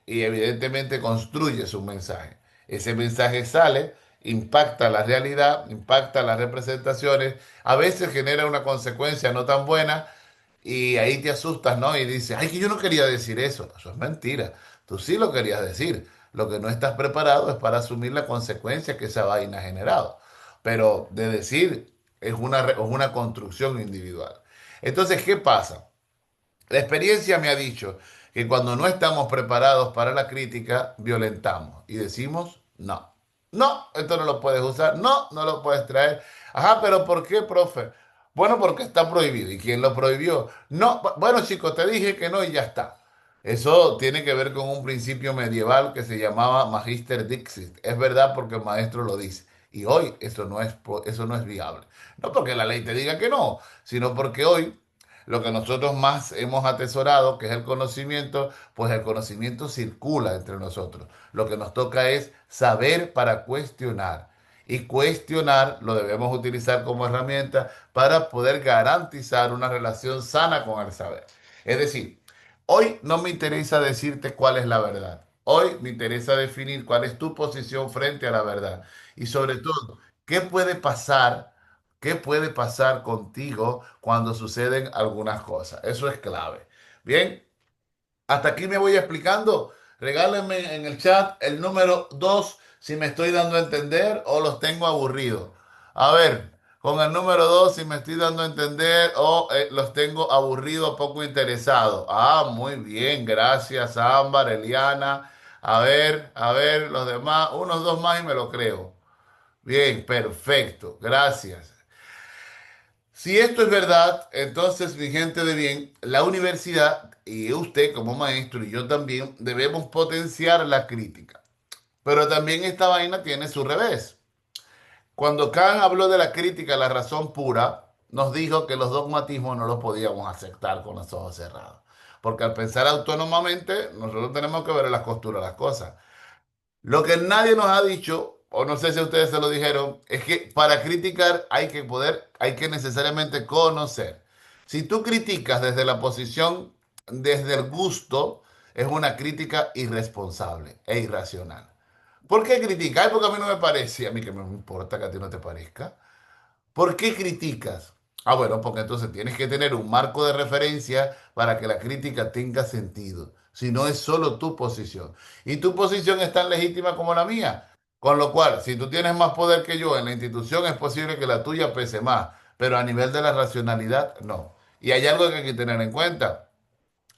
y evidentemente construyes un mensaje. Ese mensaje sale, impacta la realidad, impacta las representaciones, a veces genera una consecuencia no tan buena y ahí te asustas, ¿no? Y dices, ay, que yo no quería decir eso. Eso es mentira. Tú sí lo querías decir. Lo que no estás preparado es para asumir la consecuencia que esa vaina ha generado. Pero de decir, es una construcción individual. Entonces, ¿qué pasa? La experiencia me ha dicho que cuando no estamos preparados para la crítica, violentamos y decimos no. No, esto no lo puedes usar. No, no lo puedes traer. Ajá, pero ¿por qué, profe? Bueno, porque está prohibido. ¿Y quién lo prohibió? No, bueno, chicos, te dije que no y ya está. Eso tiene que ver con un principio medieval que se llamaba Magister Dixit. Es verdad porque el maestro lo dice. Y hoy eso no es viable. No porque la ley te diga que no, sino porque hoy lo que nosotros más hemos atesorado, que es el conocimiento, pues el conocimiento circula entre nosotros. Lo que nos toca es saber para cuestionar. Y cuestionar lo debemos utilizar como herramienta para poder garantizar una relación sana con el saber. Es decir, hoy no me interesa decirte cuál es la verdad. Hoy me interesa definir cuál es tu posición frente a la verdad. Y sobre todo, ¿qué puede pasar? ¿Qué puede pasar contigo cuando suceden algunas cosas? Eso es clave. Bien, hasta aquí me voy explicando. Regálenme en el chat el número 2 si me estoy dando a entender o los tengo aburridos. A ver, con el número 2 si me estoy dando a entender o los tengo aburridos, poco interesados. Ah, muy bien, gracias Ámbar, Eliana. A ver, los demás, unos dos más y me lo creo. Bien, perfecto, gracias. Si esto es verdad, entonces, mi gente de bien, la universidad y usted como maestro y yo también debemos potenciar la crítica. Pero también esta vaina tiene su revés. Cuando Kant habló de la crítica, la razón pura, nos dijo que los dogmatismos no los podíamos aceptar con los ojos cerrados. Porque al pensar autónomamente, nosotros tenemos que ver en las costuras las cosas. Lo que nadie nos ha dicho, o no sé si ustedes se lo dijeron, es que para criticar hay que necesariamente conocer. Si tú criticas desde la posición, desde el gusto, es una crítica irresponsable e irracional. ¿Por qué criticar? Porque a mí no me parece, a mí que me importa que a ti no te parezca. ¿Por qué criticas? Ah, bueno, porque entonces tienes que tener un marco de referencia para que la crítica tenga sentido. Si no es solo tu posición. Y tu posición es tan legítima como la mía. Con lo cual, si tú tienes más poder que yo en la institución, es posible que la tuya pese más. Pero a nivel de la racionalidad, no. Y hay algo que hay que tener en cuenta.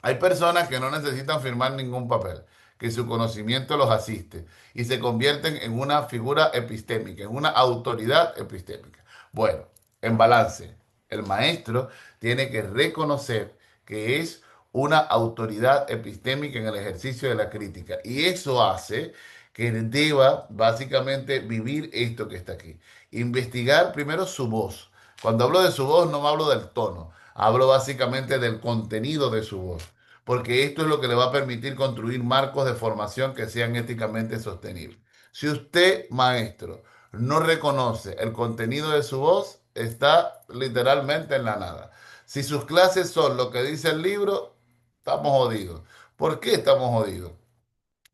Hay personas que no necesitan firmar ningún papel, que su conocimiento los asiste y se convierten en una figura epistémica, en una autoridad epistémica. Bueno, en balance, el maestro tiene que reconocer que es una autoridad epistémica en el ejercicio de la crítica y eso hace que deba básicamente vivir esto que está aquí. Investigar primero su voz. Cuando hablo de su voz no me hablo del tono, hablo básicamente del contenido de su voz porque esto es lo que le va a permitir construir marcos de formación que sean éticamente sostenibles. Si usted, maestro, no reconoce el contenido de su voz, está literalmente en la nada. Si sus clases son lo que dice el libro, estamos jodidos. ¿Por qué estamos jodidos?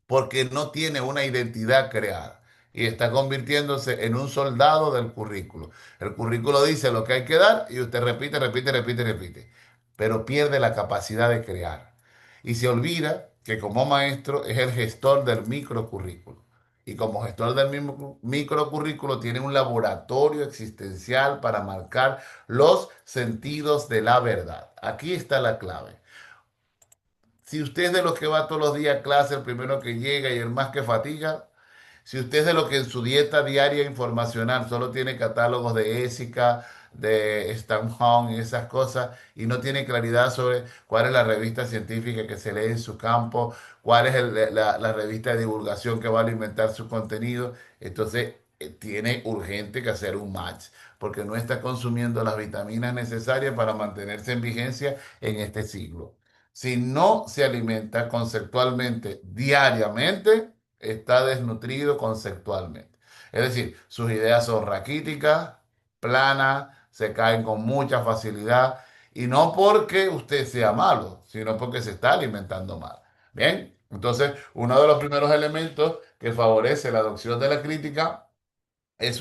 Porque no tiene una identidad creada y está convirtiéndose en un soldado del currículo. El currículo dice lo que hay que dar y usted repite, repite, repite, repite, pero pierde la capacidad de crear. Y se olvida que como maestro es el gestor del microcurrículo. Y como gestor del mismo microcurrículo tiene un laboratorio existencial para marcar los sentidos de la verdad. Aquí está la clave. Si usted es de los que va todos los días a clase, el primero que llega y el más que fatiga, si usted es de los que en su dieta diaria informacional solo tiene catálogos de ésica, de Stanhope y esas cosas, y no tiene claridad sobre cuál es la revista científica que se lee en su campo, cuál es la revista de divulgación que va a alimentar su contenido, entonces tiene urgente que hacer un match, porque no está consumiendo las vitaminas necesarias para mantenerse en vigencia en este siglo. Si no se alimenta conceptualmente diariamente, está desnutrido conceptualmente. Es decir, sus ideas son raquíticas, planas, se caen con mucha facilidad y no porque usted sea malo, sino porque se está alimentando mal. Bien, entonces uno de los primeros elementos que favorece la adopción de la crítica es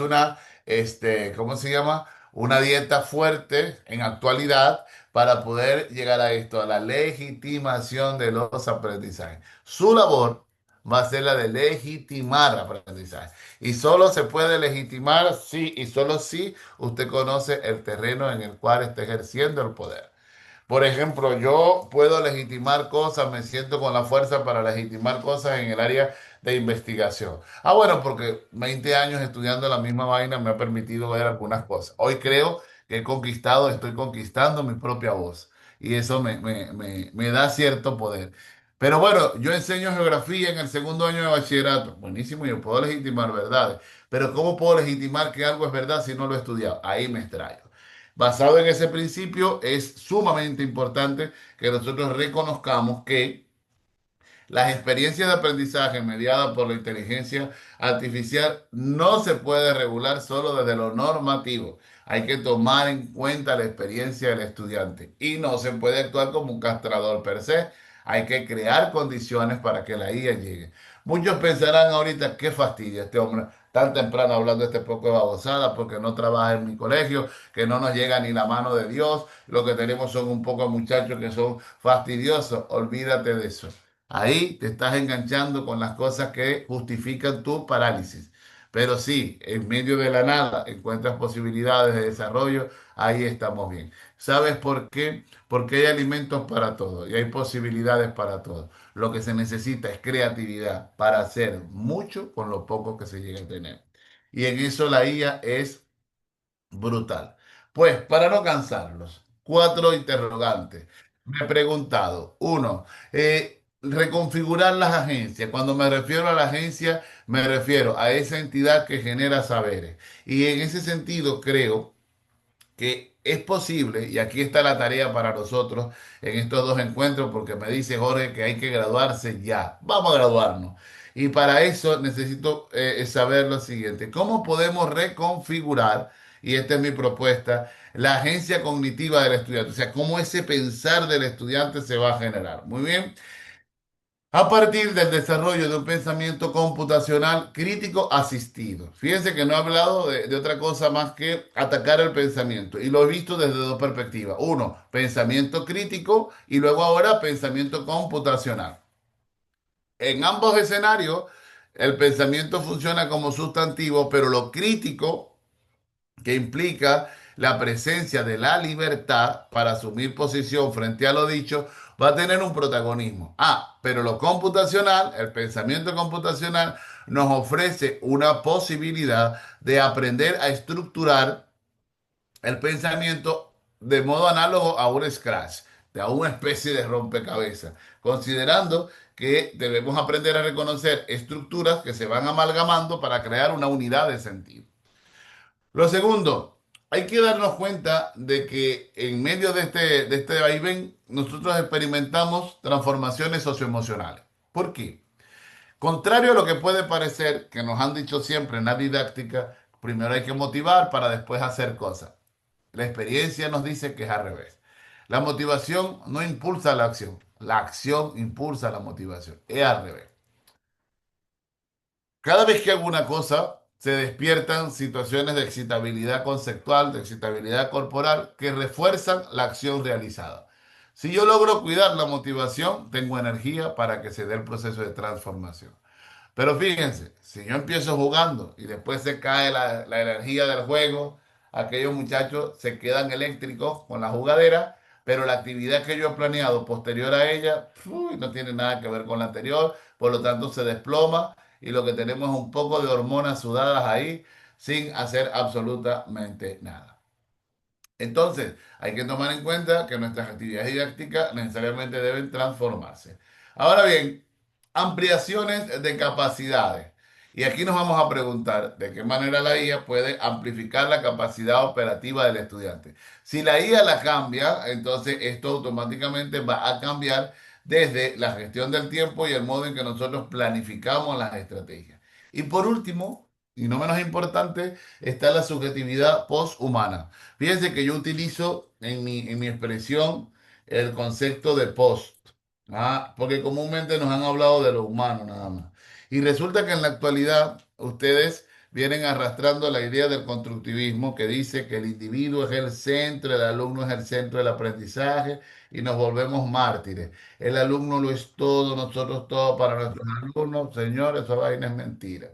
¿cómo se llama? Una dieta fuerte en actualidad para poder llegar a esto, a la legitimación de los aprendizajes. Su labor, va a ser la de legitimar aprendizaje. Y solo se puede legitimar si y solo si usted conoce el terreno en el cual está ejerciendo el poder. Por ejemplo, yo puedo legitimar cosas, me siento con la fuerza para legitimar cosas en el área de investigación. Ah, bueno, porque 20 años estudiando la misma vaina me ha permitido ver algunas cosas. Hoy creo que he conquistado, estoy conquistando mi propia voz y eso me da cierto poder. Pero bueno, yo enseño geografía en el segundo año de bachillerato. Buenísimo, yo puedo legitimar verdades. Pero ¿cómo puedo legitimar que algo es verdad si no lo he estudiado? Ahí me extraño. Basado en ese principio, es sumamente importante que nosotros reconozcamos que las experiencias de aprendizaje mediadas por la inteligencia artificial no se puede regular solo desde lo normativo. Hay que tomar en cuenta la experiencia del estudiante y no se puede actuar como un castrador per se. Hay que crear condiciones para que la IA llegue. Muchos pensarán ahorita, qué fastidio este hombre tan temprano hablando este poco de babosada porque no trabaja en mi colegio, que no nos llega ni la mano de Dios. Lo que tenemos son un poco de muchachos que son fastidiosos. Olvídate de eso. Ahí te estás enganchando con las cosas que justifican tu parálisis. Pero sí, en medio de la nada encuentras posibilidades de desarrollo, ahí estamos bien. ¿Sabes por qué? Porque hay alimentos para todo y hay posibilidades para todo. Lo que se necesita es creatividad para hacer mucho con lo poco que se llega a tener. Y en eso la IA es brutal. Pues, para no cansarlos, cuatro interrogantes. Me he preguntado, uno, reconfigurar las agencias. Cuando me refiero a la agencia, me refiero a esa entidad que genera saberes. Y en ese sentido, creo que es posible, y aquí está la tarea para nosotros en estos dos encuentros, porque me dice Jorge que hay que graduarse ya. Vamos a graduarnos. Y para eso necesito saber lo siguiente, ¿cómo podemos reconfigurar, y esta es mi propuesta, la agencia cognitiva del estudiante? O sea, cómo ese pensar del estudiante se va a generar. Muy bien. A partir del desarrollo de un pensamiento computacional crítico asistido. Fíjense que no he hablado de otra cosa más que atacar el pensamiento. Y lo he visto desde dos perspectivas. Uno, pensamiento crítico y luego ahora pensamiento computacional. En ambos escenarios, el pensamiento funciona como sustantivo, pero lo crítico que implica la presencia de la libertad para asumir posición frente a lo dicho, va a tener un protagonismo. Ah, pero lo computacional, el pensamiento computacional, nos ofrece una posibilidad de aprender a estructurar el pensamiento de modo análogo a un scratch, a una especie de rompecabezas, considerando que debemos aprender a reconocer estructuras que se van amalgamando para crear una unidad de sentido. Lo segundo, hay que darnos cuenta de que en medio de este vaivén, nosotros experimentamos transformaciones socioemocionales. ¿Por qué? Contrario a lo que puede parecer, que nos han dicho siempre en la didáctica, primero hay que motivar para después hacer cosas. La experiencia nos dice que es al revés. La motivación no impulsa la acción impulsa la motivación, es al revés. Cada vez que hago una cosa, se despiertan situaciones de excitabilidad conceptual, de excitabilidad corporal, que refuerzan la acción realizada. Si yo logro cuidar la motivación, tengo energía para que se dé el proceso de transformación. Pero fíjense, si yo empiezo jugando y después se cae la energía del juego, aquellos muchachos se quedan eléctricos con la jugadera, pero la actividad que yo he planeado posterior a ella, uy, no tiene nada que ver con la anterior, por lo tanto se desploma y lo que tenemos es un poco de hormonas sudadas ahí sin hacer absolutamente nada. Entonces, hay que tomar en cuenta que nuestras actividades didácticas necesariamente deben transformarse. Ahora bien, ampliaciones de capacidades. Y aquí nos vamos a preguntar de qué manera la IA puede amplificar la capacidad operativa del estudiante. Si la IA la cambia, entonces esto automáticamente va a cambiar desde la gestión del tiempo y el modo en que nosotros planificamos las estrategias. Y por último, y no menos importante, está la subjetividad posthumana. Fíjense que yo utilizo en mi expresión el concepto de post, porque comúnmente nos han hablado de lo humano nada más. Y resulta que en la actualidad ustedes vienen arrastrando la idea del constructivismo que dice que el individuo es el centro, el alumno es el centro del aprendizaje y nos volvemos mártires. El alumno lo es todo, nosotros todo para nuestros alumnos. Señores, esa vaina es mentira.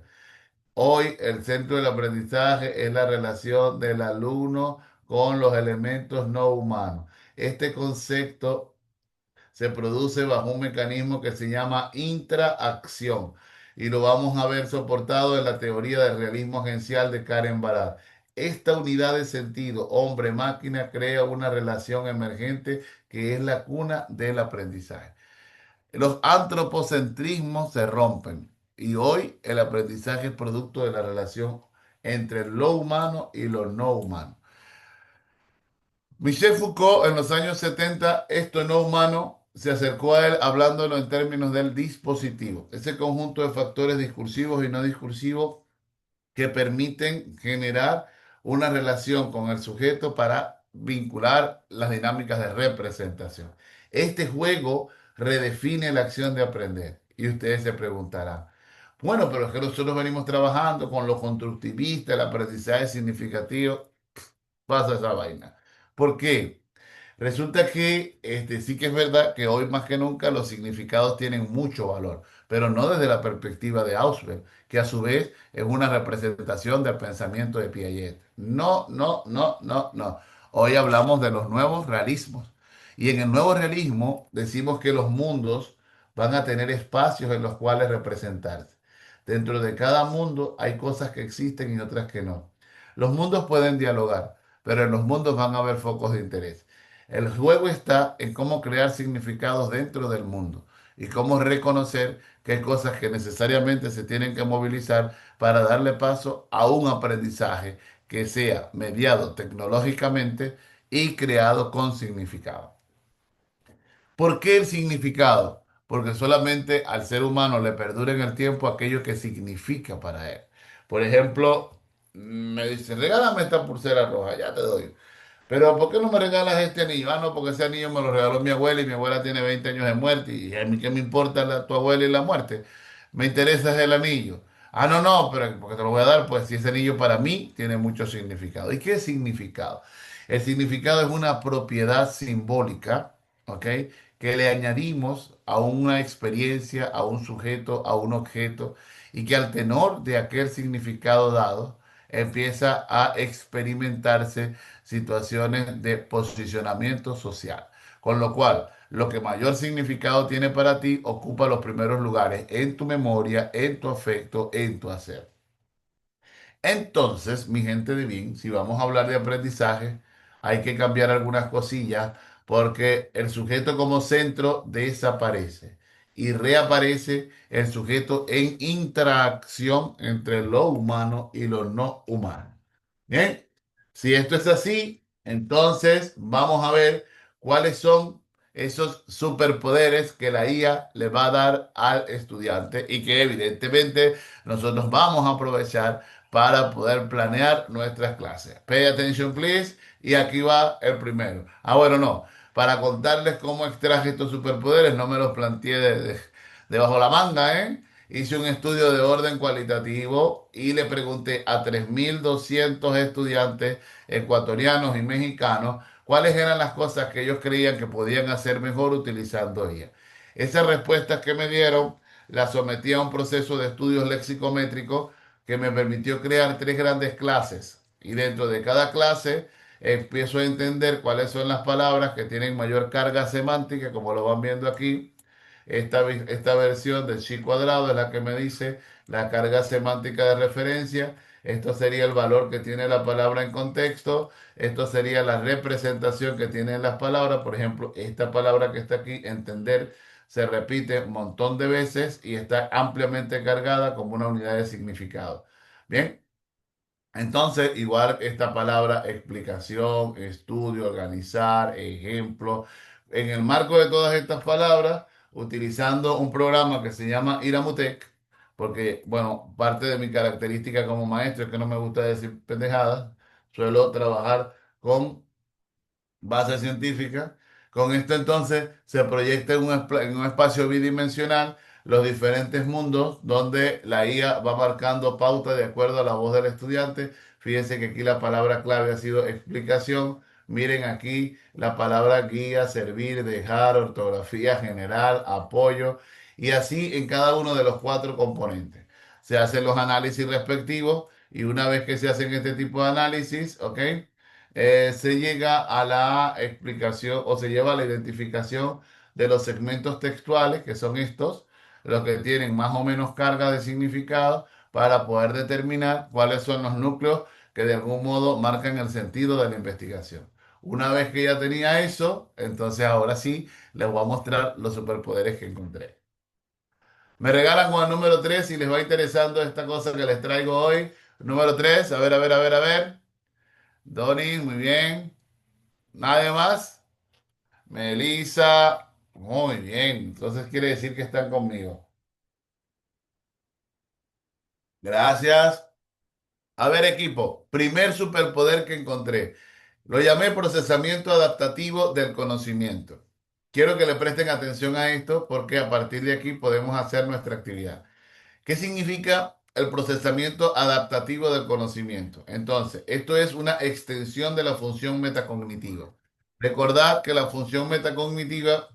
Hoy el centro del aprendizaje es la relación del alumno con los elementos no humanos. Este concepto se produce bajo un mecanismo que se llama intraacción y lo vamos a ver soportado en la teoría del realismo agencial de Karen Barad. Esta unidad de sentido hombre-máquina crea una relación emergente que es la cuna del aprendizaje. Los antropocentrismos se rompen y hoy el aprendizaje es producto de la relación entre lo humano y lo no humano. Michel Foucault en los años 70, esto no humano, se acercó a él hablándolo en términos del dispositivo, ese conjunto de factores discursivos y no discursivos que permiten generar una relación con el sujeto para vincular las dinámicas de representación. Este juego redefine la acción de aprender. Y ustedes se preguntarán, bueno, pero es que nosotros venimos trabajando con lo constructivista, el aprendizaje significativo, pasa esa vaina. ¿Por qué? Resulta que sí que es verdad que hoy más que nunca los significados tienen mucho valor, pero no desde la perspectiva de Ausubel, que a su vez es una representación del pensamiento de Piaget. No, no, no, no, no. Hoy hablamos de los nuevos realismos. Y en el nuevo realismo decimos que los mundos van a tener espacios en los cuales representarse. Dentro de cada mundo hay cosas que existen y otras que no. Los mundos pueden dialogar, pero en los mundos van a haber focos de interés. El juego está en cómo crear significados dentro del mundo y cómo reconocer que hay cosas que necesariamente se tienen que movilizar para darle paso a un aprendizaje que sea mediado tecnológicamente y creado con significado. ¿Por qué el significado? Porque solamente al ser humano le perdura en el tiempo aquello que significa para él. Por ejemplo, me dice, regálame esta pulsera roja, ya te doy. Pero ¿por qué no me regalas este anillo? Ah, no, porque ese anillo me lo regaló mi abuela y mi abuela tiene 20 años de muerte y a mí qué me importa tu abuela y la muerte. Me interesa es el anillo. Ah, no, no, pero porque te lo voy a dar, pues si ese anillo para mí tiene mucho significado. ¿Y qué significado? El significado es una propiedad simbólica, ¿ok? Que le añadimos a una experiencia, a un sujeto, a un objeto y que al tenor de aquel significado dado empieza a experimentarse situaciones de posicionamiento social. Con lo cual, lo que mayor significado tiene para ti ocupa los primeros lugares en tu memoria, en tu afecto, en tu hacer. Entonces, mi gente de bien, si vamos a hablar de aprendizaje, hay que cambiar algunas cosillas porque el sujeto como centro desaparece y reaparece el sujeto en interacción entre lo humano y lo no humano. Bien, si esto es así, entonces vamos a ver cuáles son esos superpoderes que la IA le va a dar al estudiante y que evidentemente nosotros vamos a aprovechar para poder planear nuestras clases. Pay attention, please. Y aquí va el primero. Ah, bueno, no. Para contarles cómo extraje estos superpoderes, no me los planteé de bajo la manga, ¿eh? Hice un estudio de orden cualitativo y le pregunté a 3.200 estudiantes ecuatorianos y mexicanos cuáles eran las cosas que ellos creían que podían hacer mejor utilizando IA. Esas respuestas que me dieron las sometí a un proceso de estudios lexicométricos que me permitió crear tres grandes clases. Y dentro de cada clase empiezo a entender cuáles son las palabras que tienen mayor carga semántica, como lo van viendo aquí. Esta versión del chi cuadrado es la que me dice la carga semántica de referencia. Esto sería el valor que tiene la palabra en contexto. Esto sería la representación que tienen las palabras. Por ejemplo, esta palabra que está aquí, entender, se repite un montón de veces y está ampliamente cargada como una unidad de significado. Bien, entonces, igual esta palabra explicación, estudio, organizar, ejemplo, en el marco de todas estas palabras, utilizando un programa que se llama Iramutec, porque, bueno, parte de mi característica como maestro es que no me gusta decir pendejadas, suelo trabajar con base científica. Con esto entonces se proyecta en un espacio bidimensional los diferentes mundos donde la IA va marcando pauta de acuerdo a la voz del estudiante. Fíjense que aquí la palabra clave ha sido explicación. Miren aquí la palabra guía, servir, dejar, ortografía general, apoyo y así en cada uno de los cuatro componentes. Se hacen los análisis respectivos y una vez que se hacen este tipo de análisis, ¿ok? Se llega a la explicación o se lleva a la identificación de los segmentos textuales, que son estos, los que tienen más o menos carga de significado, para poder determinar cuáles son los núcleos que de algún modo marcan el sentido de la investigación. Una vez que ya tenía eso, entonces ahora sí les voy a mostrar los superpoderes que encontré. Me regalan con el número 3 si les va interesando esta cosa que les traigo hoy. Número 3, a ver, a ver, a ver, a ver. Donny, muy bien. ¿Nadie más? Melissa, muy bien. Entonces quiere decir que están conmigo. Gracias. A ver, equipo, primer superpoder que encontré. Lo llamé procesamiento adaptativo del conocimiento. Quiero que le presten atención a esto porque a partir de aquí podemos hacer nuestra actividad. ¿Qué significa el procesamiento adaptativo del conocimiento? Entonces, esto es una extensión de la función metacognitiva. Recordad que la función metacognitiva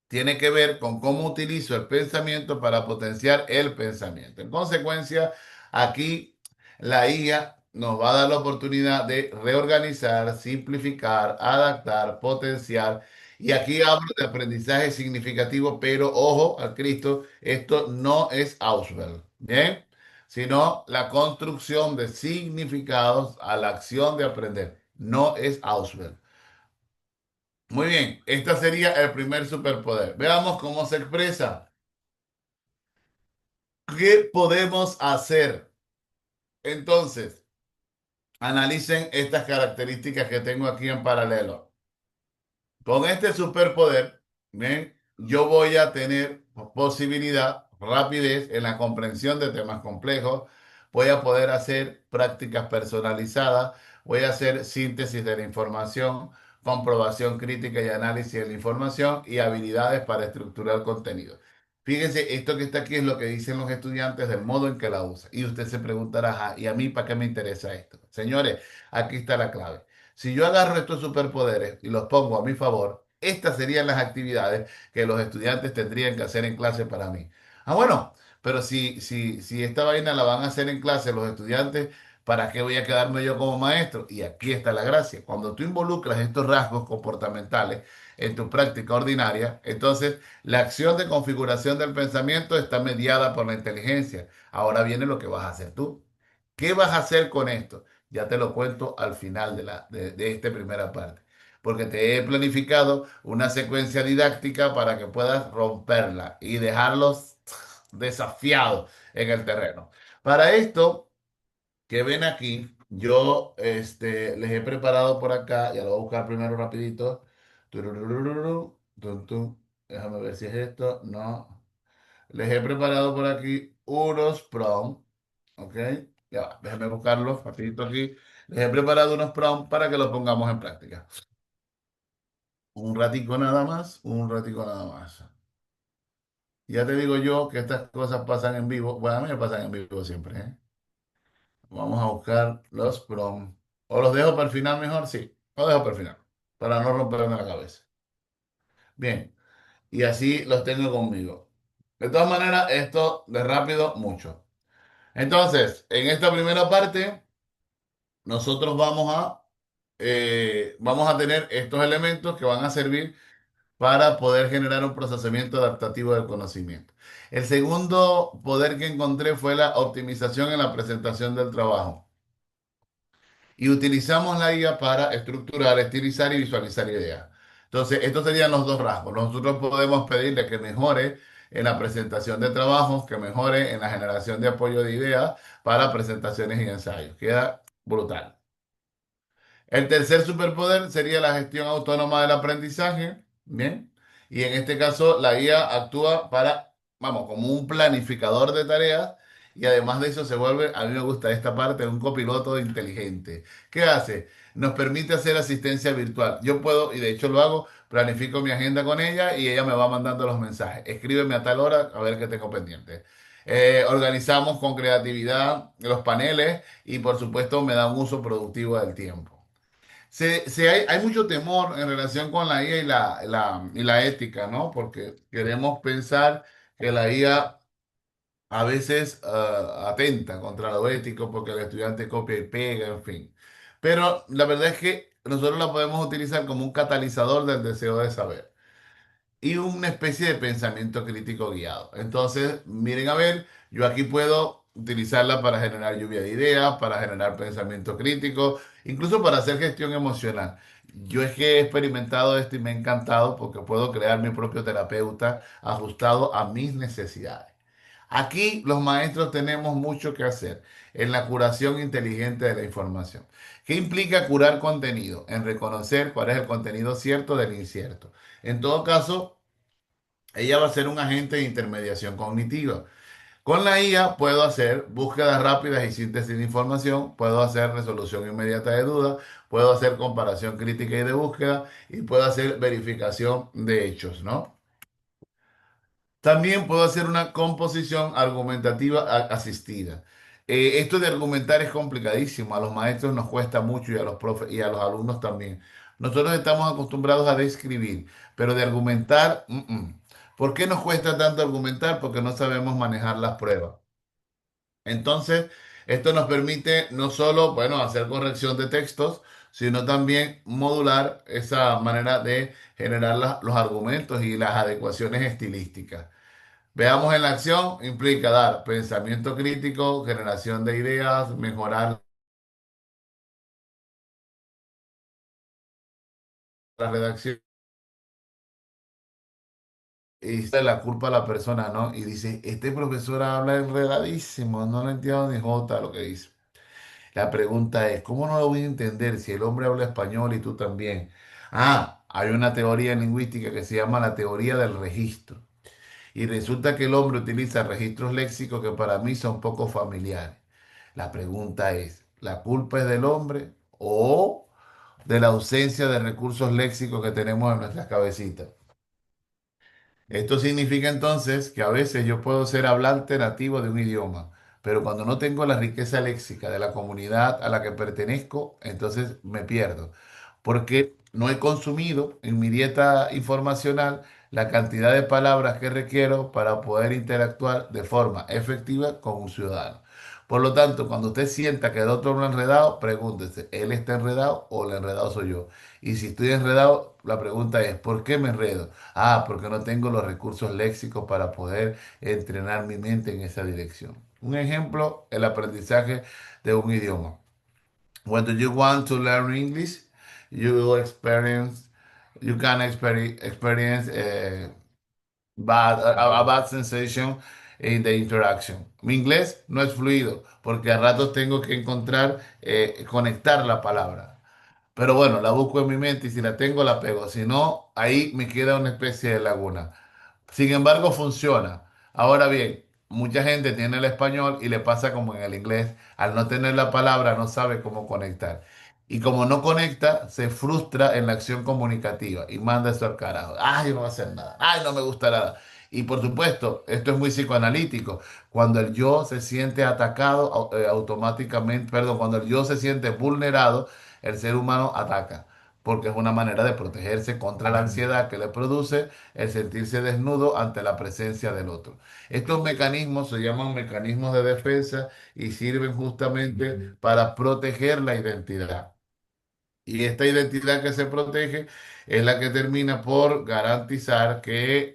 tiene que ver con cómo utilizo el pensamiento para potenciar el pensamiento. En consecuencia, aquí la IA nos va a dar la oportunidad de reorganizar, simplificar, adaptar, potenciar. Y aquí hablo de aprendizaje significativo, pero ojo al Cristo, esto no es Ausubel, ¿bien? Sino la construcción de significados a la acción de aprender. No es Ausubel. Muy bien, este sería el primer superpoder. Veamos cómo se expresa. ¿Qué podemos hacer? Entonces, analicen estas características que tengo aquí en paralelo. Con este superpoder, ¿bien? Yo voy a tener posibilidad, rapidez en la comprensión de temas complejos. Voy a poder hacer prácticas personalizadas. Voy a hacer síntesis de la información, comprobación crítica y análisis de la información y habilidades para estructurar contenido. Fíjense, esto que está aquí es lo que dicen los estudiantes del modo en que la usa. Y usted se preguntará, "Ajá, ¿y a mí para qué me interesa esto?" Señores, aquí está la clave. Si yo agarro estos superpoderes y los pongo a mi favor, estas serían las actividades que los estudiantes tendrían que hacer en clase para mí. Ah, bueno, pero si esta vaina la van a hacer en clase los estudiantes, ¿para qué voy a quedarme yo como maestro? Y aquí está la gracia. Cuando tú involucras estos rasgos comportamentales en tu práctica ordinaria, entonces la acción de configuración del pensamiento está mediada por la inteligencia. Ahora viene lo que vas a hacer tú. ¿Qué vas a hacer con esto? Ya te lo cuento al final de esta primera parte, porque te he planificado una secuencia didáctica para que puedas romperla y dejarlos desafiados en el terreno. Para esto que ven aquí, yo les he preparado por acá, ya lo voy a buscar primero rapidito. Tururururu, tum, tum. Déjame ver si es esto. No. Les he preparado por aquí unos prompts, ¿ok? Ya va, déjenme buscarlos rapidito aquí. Les he preparado unos prompts para que los pongamos en práctica. Un ratico nada más, un ratico nada más. Ya te digo yo que estas cosas pasan en vivo. Bueno, a mí me pasan en vivo siempre, ¿eh? Vamos a buscar los prompts. ¿O los dejo para el final mejor? Sí, los dejo para el final, para no romperme la cabeza. Bien, y así los tengo conmigo. De todas maneras, esto de rápido, mucho. Entonces, en esta primera parte, nosotros vamos a tener estos elementos que van a servir para poder generar un procesamiento adaptativo del conocimiento. El segundo poder que encontré fue la optimización en la presentación del trabajo. Y utilizamos la IA para estructurar, estilizar y visualizar ideas. Entonces, estos serían los dos rasgos. Nosotros podemos pedirle que mejore en la presentación de trabajos, que mejore en la generación de apoyo de ideas para presentaciones y ensayos. Queda brutal. El tercer superpoder sería la gestión autónoma del aprendizaje. Bien. Y en este caso, la guía actúa para, vamos, como un planificador de tareas. Y además de eso se vuelve, a mí me gusta esta parte, un copiloto inteligente. ¿Qué hace? Nos permite hacer asistencia virtual. Yo puedo, y de hecho lo hago, planifico mi agenda con ella y ella me va mandando los mensajes. Escríbeme a tal hora a ver qué tengo pendiente. Organizamos con creatividad los paneles y por supuesto me da un uso productivo del tiempo. Hay mucho temor en relación con la IA y la ética, ¿no? Porque queremos pensar que la IA a veces atenta contra lo ético porque el estudiante copia y pega, en fin. Pero la verdad es que nosotros la podemos utilizar como un catalizador del deseo de saber y una especie de pensamiento crítico guiado. Entonces, miren a ver, yo aquí puedo utilizarla para generar lluvia de ideas, para generar pensamiento crítico, incluso para hacer gestión emocional. Yo es que he experimentado esto y me ha encantado porque puedo crear mi propio terapeuta ajustado a mis necesidades. Aquí los maestros tenemos mucho que hacer en la curación inteligente de la información. ¿Qué implica curar contenido? En reconocer cuál es el contenido cierto del incierto. En todo caso, ella va a ser un agente de intermediación cognitiva. Con la IA puedo hacer búsquedas rápidas y síntesis de información, puedo hacer resolución inmediata de dudas, puedo hacer comparación crítica y de búsqueda y puedo hacer verificación de hechos, ¿no? También puedo hacer una composición argumentativa asistida. Esto de argumentar es complicadísimo. A los maestros nos cuesta mucho y a los profes y a los alumnos también. Nosotros estamos acostumbrados a describir, pero de argumentar, ¿por qué nos cuesta tanto argumentar? Porque no sabemos manejar las pruebas. Entonces, esto nos permite no solo, bueno, hacer corrección de textos, sino también modular esa manera de generar los argumentos y las adecuaciones estilísticas. Veamos en la acción, implica dar pensamiento crítico, generación de ideas, mejorar la redacción y se la culpa a la persona, ¿no? Y dice, este profesor habla enredadísimo, no le entiendo ni jota lo que dice. La pregunta es, ¿cómo no lo voy a entender si el hombre habla español y tú también? Ah, hay una teoría lingüística que se llama la teoría del registro. Y resulta que el hombre utiliza registros léxicos que para mí son poco familiares. La pregunta es, ¿la culpa es del hombre o de la ausencia de recursos léxicos que tenemos en nuestras cabecitas? Esto significa entonces que a veces yo puedo ser hablante nativo de un idioma, pero cuando no tengo la riqueza léxica de la comunidad a la que pertenezco, entonces me pierdo, porque no he consumido en mi dieta informacional la cantidad de palabras que requiero para poder interactuar de forma efectiva con un ciudadano. Por lo tanto, cuando usted sienta que el otro no enredado, pregúntese, ¿él está enredado o el enredado soy yo? Y si estoy enredado, la pregunta es, ¿por qué me enredo? Ah, porque no tengo los recursos léxicos para poder entrenar mi mente en esa dirección. Un ejemplo, el aprendizaje de un idioma. When do you want to learn English, you will experience, you can experience a bad sensation in the interaction. Mi inglés no es fluido porque a ratos tengo que encontrar, conectar la palabra. Pero bueno, la busco en mi mente y si la tengo la pego. Si no, ahí me queda una especie de laguna. Sin embargo, funciona. Ahora bien, mucha gente tiene el español y le pasa como en el inglés. Al no tener la palabra, no sabe cómo conectar. Y como no conecta, se frustra en la acción comunicativa y manda eso al carajo. Ay, no va a hacer nada. Ay, no me gusta nada. Y por supuesto, esto es muy psicoanalítico. Cuando el yo se siente atacado, automáticamente, perdón, cuando el yo se siente vulnerado, el ser humano ataca, porque es una manera de protegerse contra la ansiedad que le produce el sentirse desnudo ante la presencia del otro. Estos mecanismos se llaman mecanismos de defensa y sirven justamente para proteger la identidad. Y esta identidad que se protege es la que termina por garantizar que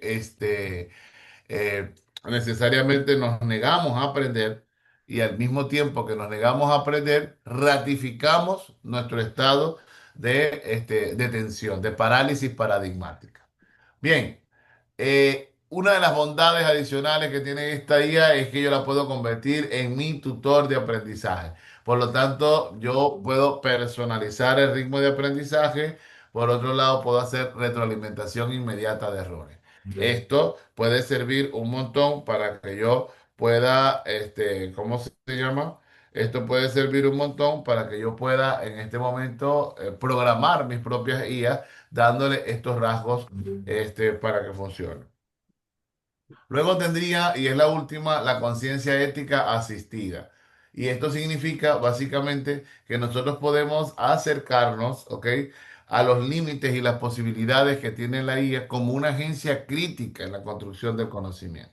necesariamente nos negamos a aprender y al mismo tiempo que nos negamos a aprender, ratificamos nuestro estado de tensión, de parálisis paradigmática. Bien, una de las bondades adicionales que tiene esta IA es que yo la puedo convertir en mi tutor de aprendizaje. Por lo tanto, yo puedo personalizar el ritmo de aprendizaje. Por otro lado, puedo hacer retroalimentación inmediata de errores. Esto puede servir un montón para que yo pueda, ¿cómo se llama? Esto puede servir un montón para que yo pueda en este momento programar mis propias IA dándole estos rasgos para que funcione. Luego tendría, y es la última, la conciencia ética asistida. Y esto significa básicamente que nosotros podemos acercarnos, ¿ok? A los límites y las posibilidades que tiene la IA como una agencia crítica en la construcción del conocimiento.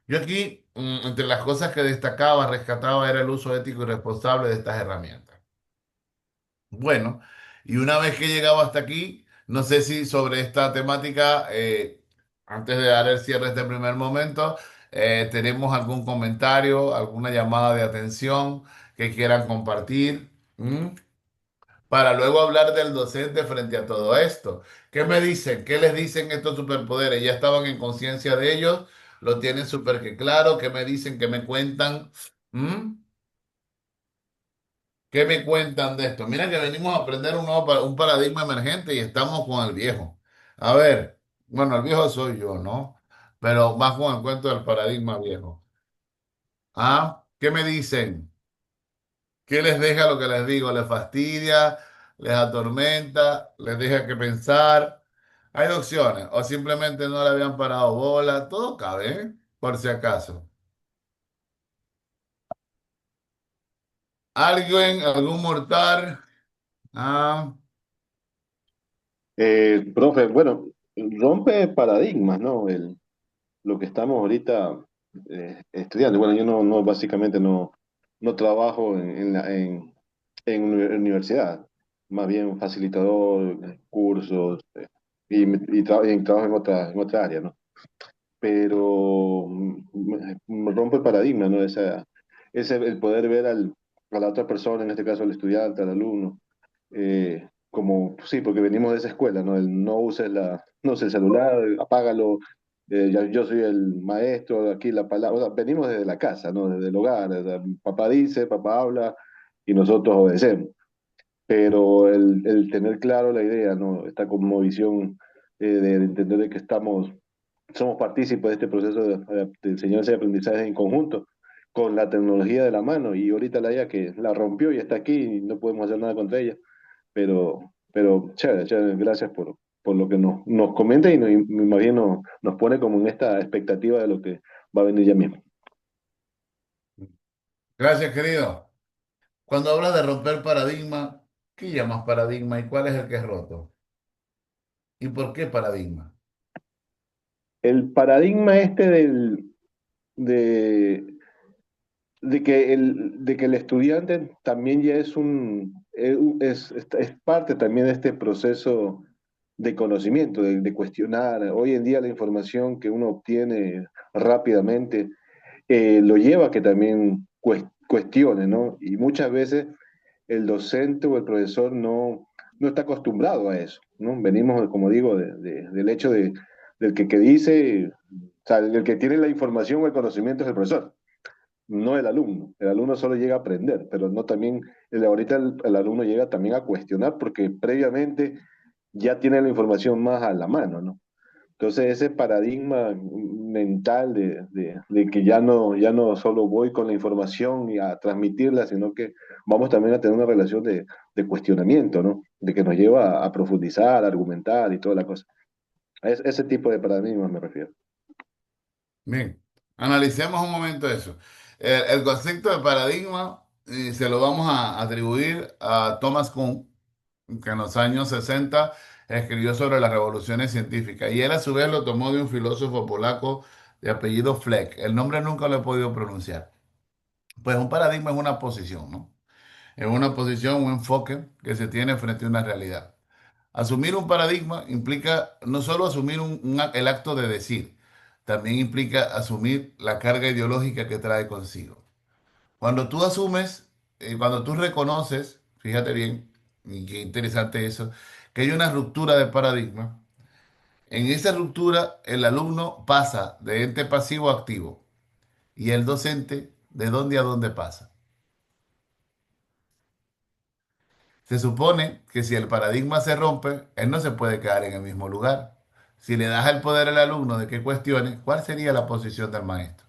Yo aquí, entre las cosas que destacaba, rescataba, era el uso ético y responsable de estas herramientas. Bueno, y una vez que he llegado hasta aquí, no sé si sobre esta temática, antes de dar el cierre de este primer momento, tenemos algún comentario, alguna llamada de atención que quieran compartir, para luego hablar del docente frente a todo esto. ¿Qué me dicen? ¿Qué les dicen estos superpoderes? ¿Ya estaban en conciencia de ellos? ¿Lo tienen súper que claro? ¿Qué me dicen? ¿Qué me cuentan? ¿Mm? ¿Qué me cuentan de esto? Mira que venimos a aprender un paradigma emergente y estamos con el viejo. A ver, bueno, el viejo soy yo, ¿no? Pero más con el cuento del paradigma viejo. ¿Ah? ¿Qué me dicen? ¿Qué les deja lo que les digo? ¿Les fastidia? ¿Les atormenta? ¿Les deja que pensar? Hay opciones. O simplemente no le habían parado bola. Todo cabe, ¿eh? Por si acaso. ¿Alguien, algún mortal? Ah, Profe, bueno, rompe paradigmas, ¿no? Lo que estamos ahorita estudiando. Bueno, yo básicamente no trabajo en universidad, más bien facilitador, cursos, y trabajo en otra área, ¿no? Pero rompe el paradigma, ¿no? El poder ver a la otra persona, en este caso al estudiante, al alumno, como, sí, porque venimos de esa escuela, ¿no? El no uses el celular, apágalo, yo soy el maestro, aquí la palabra, o sea, venimos desde la casa, ¿no? Desde el hogar, papá dice, papá habla y nosotros obedecemos. Pero el tener claro la idea, ¿no? Esta como visión de entender de que somos partícipes de este proceso de enseñanza y aprendizaje en conjunto, con la tecnología de la mano, y ahorita la IA que la rompió y está aquí y no podemos hacer nada contra ella, pero chévere, chévere, gracias por lo que nos comenta y me imagino nos pone como en esta expectativa de lo que va a venir ya mismo. gracias, querido. Cuando hablas de romper paradigma, ¿qué llamas paradigma y cuál es el que es roto? ¿Y por qué paradigma? El paradigma de, de que el estudiante también ya es parte también de este proceso de conocimiento, de cuestionar. Hoy en día la información que uno obtiene rápidamente lo lleva a que también cuestione, ¿no? Y muchas veces el docente o el profesor no está acostumbrado a eso, ¿no? Venimos, como digo, del hecho del que dice, o sea, el que tiene la información o el conocimiento es el profesor, no el alumno. El alumno solo llega a aprender, pero no también, ahorita el alumno llega también a cuestionar porque previamente ya tiene la información más a la mano, ¿no? Entonces ese paradigma mental de que ya no solo voy con la información y a transmitirla, sino que vamos también a tener una relación de cuestionamiento, ¿no? De que nos lleva a profundizar, a argumentar y toda la cosa. Ese tipo de paradigma me refiero. Bien, analicemos un momento eso. El concepto de paradigma se lo vamos a atribuir a Thomas Kuhn, que en los años 60 escribió sobre las revoluciones científicas y él a su vez lo tomó de un filósofo polaco de apellido Fleck. El nombre nunca lo he podido pronunciar. Pues un paradigma es una posición, ¿no? Es una posición, un enfoque que se tiene frente a una realidad. Asumir un paradigma implica no solo asumir el acto de decir, también implica asumir la carga ideológica que trae consigo. Cuando tú asumes, cuando tú reconoces, fíjate bien, y qué interesante eso, que hay una ruptura de paradigma, en esa ruptura el alumno pasa de ente pasivo a activo y el docente de dónde a dónde pasa. Se supone que si el paradigma se rompe, él no se puede quedar en el mismo lugar. Si le das el poder al alumno de que cuestione, ¿cuál sería la posición del maestro?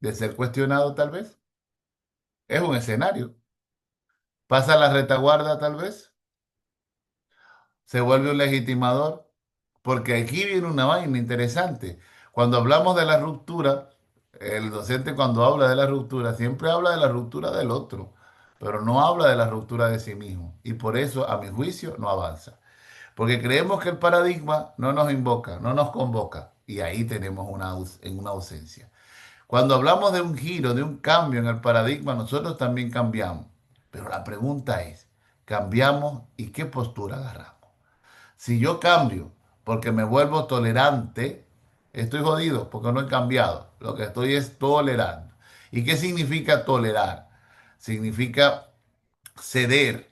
¿De ser cuestionado tal vez? Es un escenario. ¿Pasa a la retaguarda tal vez? se vuelve un legitimador. Porque aquí viene una vaina interesante. Cuando hablamos de la ruptura, el docente cuando habla de la ruptura siempre habla de la ruptura del otro, pero no habla de la ruptura de sí mismo. Y por eso, a mi juicio, no avanza. Porque creemos que el paradigma no nos invoca, no nos convoca. Y ahí tenemos una ausencia. Cuando hablamos de un giro, de un cambio en el paradigma, nosotros también cambiamos. Pero la pregunta es, ¿cambiamos y qué postura agarramos? Si yo cambio porque me vuelvo tolerante, estoy jodido porque no he cambiado. Lo que estoy es tolerando. ¿Y qué significa tolerar? Significa ceder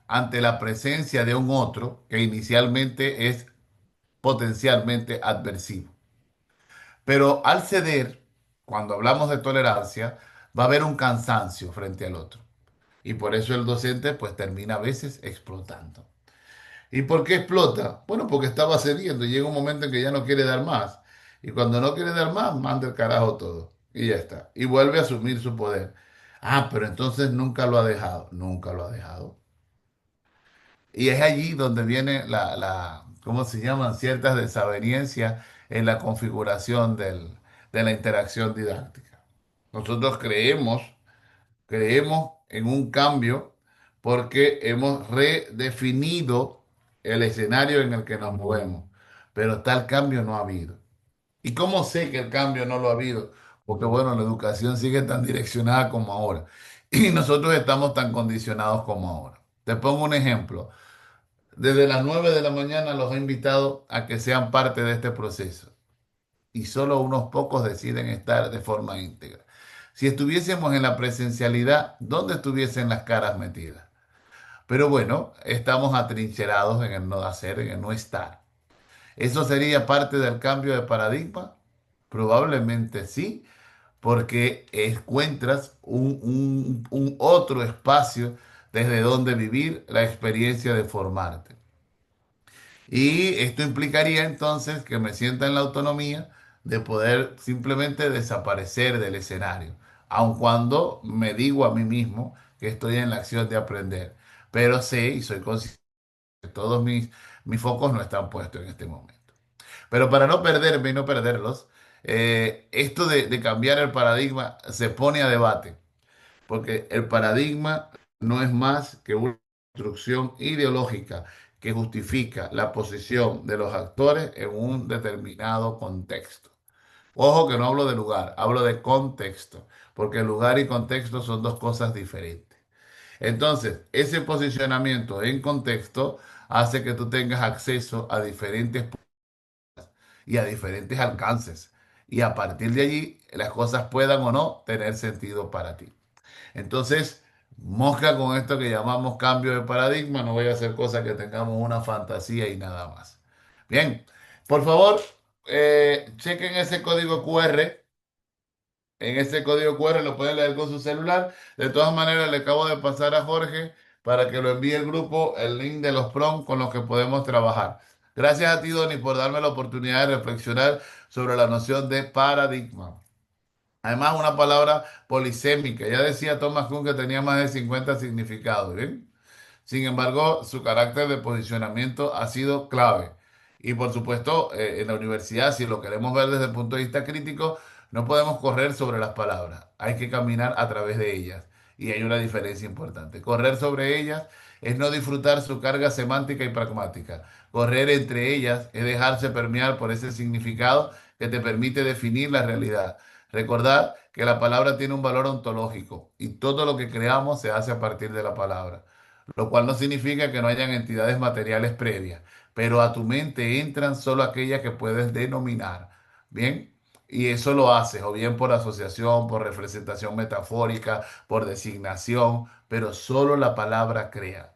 ante la presencia de un otro que inicialmente es potencialmente adversivo. Pero al ceder, cuando hablamos de tolerancia, va a haber un cansancio frente al otro. Y por eso el docente pues termina a veces explotando. ¿Y por qué explota? Bueno, porque estaba cediendo y llega un momento en que ya no quiere dar más. Y cuando no quiere dar más, manda el carajo todo. Y ya está. Y vuelve a asumir su poder. Ah, pero entonces nunca lo ha dejado. Nunca lo ha dejado. Y es allí donde viene ¿cómo se llaman? Ciertas desavenencias en la configuración de la interacción didáctica. Nosotros creemos en un cambio porque hemos redefinido el escenario en el que nos movemos, pero tal cambio no ha habido. ¿Y cómo sé que el cambio no lo ha habido? Porque bueno, la educación sigue tan direccionada como ahora y nosotros estamos tan condicionados como ahora. Te pongo un ejemplo. Desde las 9 de la mañana los he invitado a que sean parte de este proceso y solo unos pocos deciden estar de forma íntegra. Si estuviésemos en la presencialidad, ¿dónde estuviesen las caras metidas? Pero bueno, estamos atrincherados en el no hacer, en el no estar. ¿Eso sería parte del cambio de paradigma? Probablemente sí, porque encuentras un otro espacio desde donde vivir la experiencia de formarte. Y esto implicaría entonces que me sienta en la autonomía de poder simplemente desaparecer del escenario, aun cuando me digo a mí mismo que estoy en la acción de aprender. Pero sé y soy consciente que todos mis focos no están puestos en este momento. Pero para no perderme y no perderlos, esto de cambiar el paradigma se pone a debate porque el paradigma no es más que una construcción ideológica que justifica la posición de los actores en un determinado contexto. Ojo que no hablo de lugar, hablo de contexto, porque lugar y contexto son dos cosas diferentes. Entonces, ese posicionamiento en contexto hace que tú tengas acceso a diferentes y a diferentes alcances. Y a partir de allí, las cosas puedan o no tener sentido para ti. Entonces, mosca con esto que llamamos cambio de paradigma, no voy a hacer cosas que tengamos una fantasía y nada más. Bien, por favor, chequen ese código QR. En ese código QR lo pueden leer con su celular. De todas maneras, le acabo de pasar a Jorge para que lo envíe el grupo el link de los PROM con los que podemos trabajar. Gracias a ti, Donny, por darme la oportunidad de reflexionar sobre la noción de paradigma. Además, una palabra polisémica. Ya decía Thomas Kuhn que tenía más de 50 significados, ¿bien? Sin embargo, su carácter de posicionamiento ha sido clave. Y por supuesto, en la universidad, si lo queremos ver desde el punto de vista crítico, no podemos correr sobre las palabras. Hay que caminar a través de ellas. Y hay una diferencia importante. Correr sobre ellas es no disfrutar su carga semántica y pragmática. Correr entre ellas es dejarse permear por ese significado que te permite definir la realidad. Recordar que la palabra tiene un valor ontológico y todo lo que creamos se hace a partir de la palabra, lo cual no significa que no hayan entidades materiales previas, pero a tu mente entran solo aquellas que puedes denominar, ¿bien? Y eso lo haces, o bien por asociación, por representación metafórica, por designación, pero solo la palabra crea.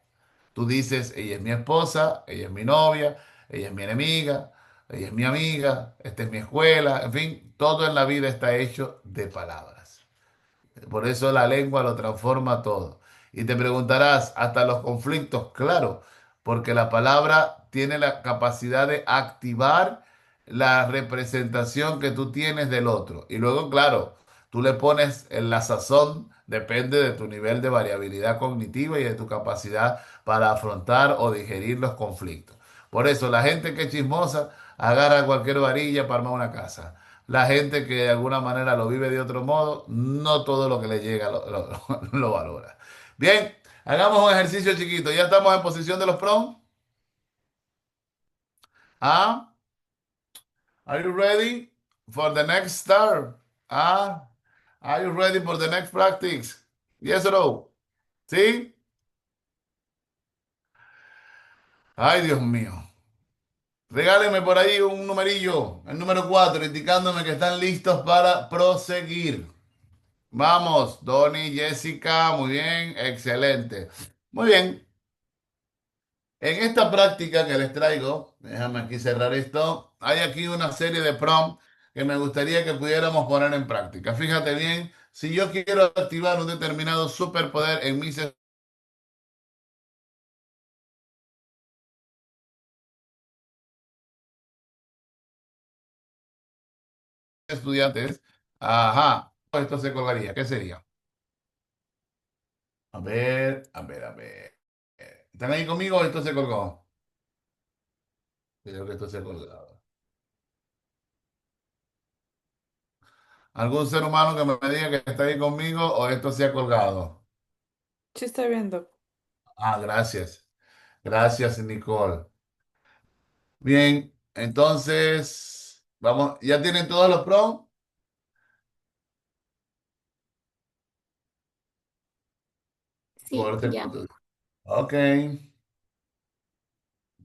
Tú dices, ella es mi esposa, ella es mi novia, ella es mi enemiga, ella es mi amiga, esta es mi escuela, en fin, todo en la vida está hecho de palabras. Por eso la lengua lo transforma todo. Y te preguntarás, ¿hasta los conflictos? Claro, porque la palabra tiene la capacidad de activar la representación que tú tienes del otro. Y luego, claro, Tú le pones en la sazón, depende de tu nivel de variabilidad cognitiva y de tu capacidad para afrontar o digerir los conflictos. Por eso, la gente que es chismosa agarra cualquier varilla para armar una casa. La gente que de alguna manera lo vive de otro modo, no todo lo que le llega lo valora. Bien, hagamos un ejercicio chiquito. Ya estamos en posición de los prom. Ah, are you ready for the next start? Ah, are you ready for the next practice? Yes or no? ¿Sí? Ay, Dios mío. Regálenme por ahí un numerillo, el número 4, indicándome que están listos para proseguir. Vamos, Donny, Jessica, muy bien, excelente. Muy bien, en esta práctica que les traigo, déjame aquí cerrar esto, hay aquí una serie de prompts que me gustaría que pudiéramos poner en práctica. Fíjate bien, si yo quiero activar un determinado superpoder en mis estudiantes, ajá, esto se colgaría, ¿qué sería? A ver, a ver, a ver. ¿Están ahí conmigo o esto se colgó? Creo que esto se ha colgado. ¿Algún ser humano que me diga que está ahí conmigo o esto se ha colgado? Sí, estoy viendo. Ah, gracias. Gracias, Nicole. Bien, entonces, vamos, ¿ya tienen todos los pros? Sí, ya. Ok. De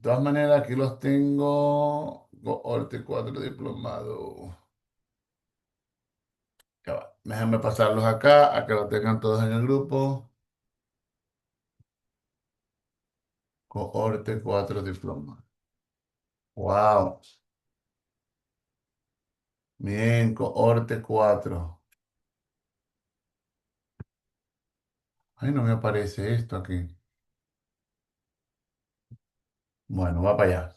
todas maneras, aquí los tengo. Cohorte 4 diplomado. Ya va. Déjenme pasarlos acá, a que los tengan todos en el grupo. Cohorte 4 diplomado. Wow. Bien, cohorte 4. Ay, no me aparece esto aquí. Bueno, va para allá.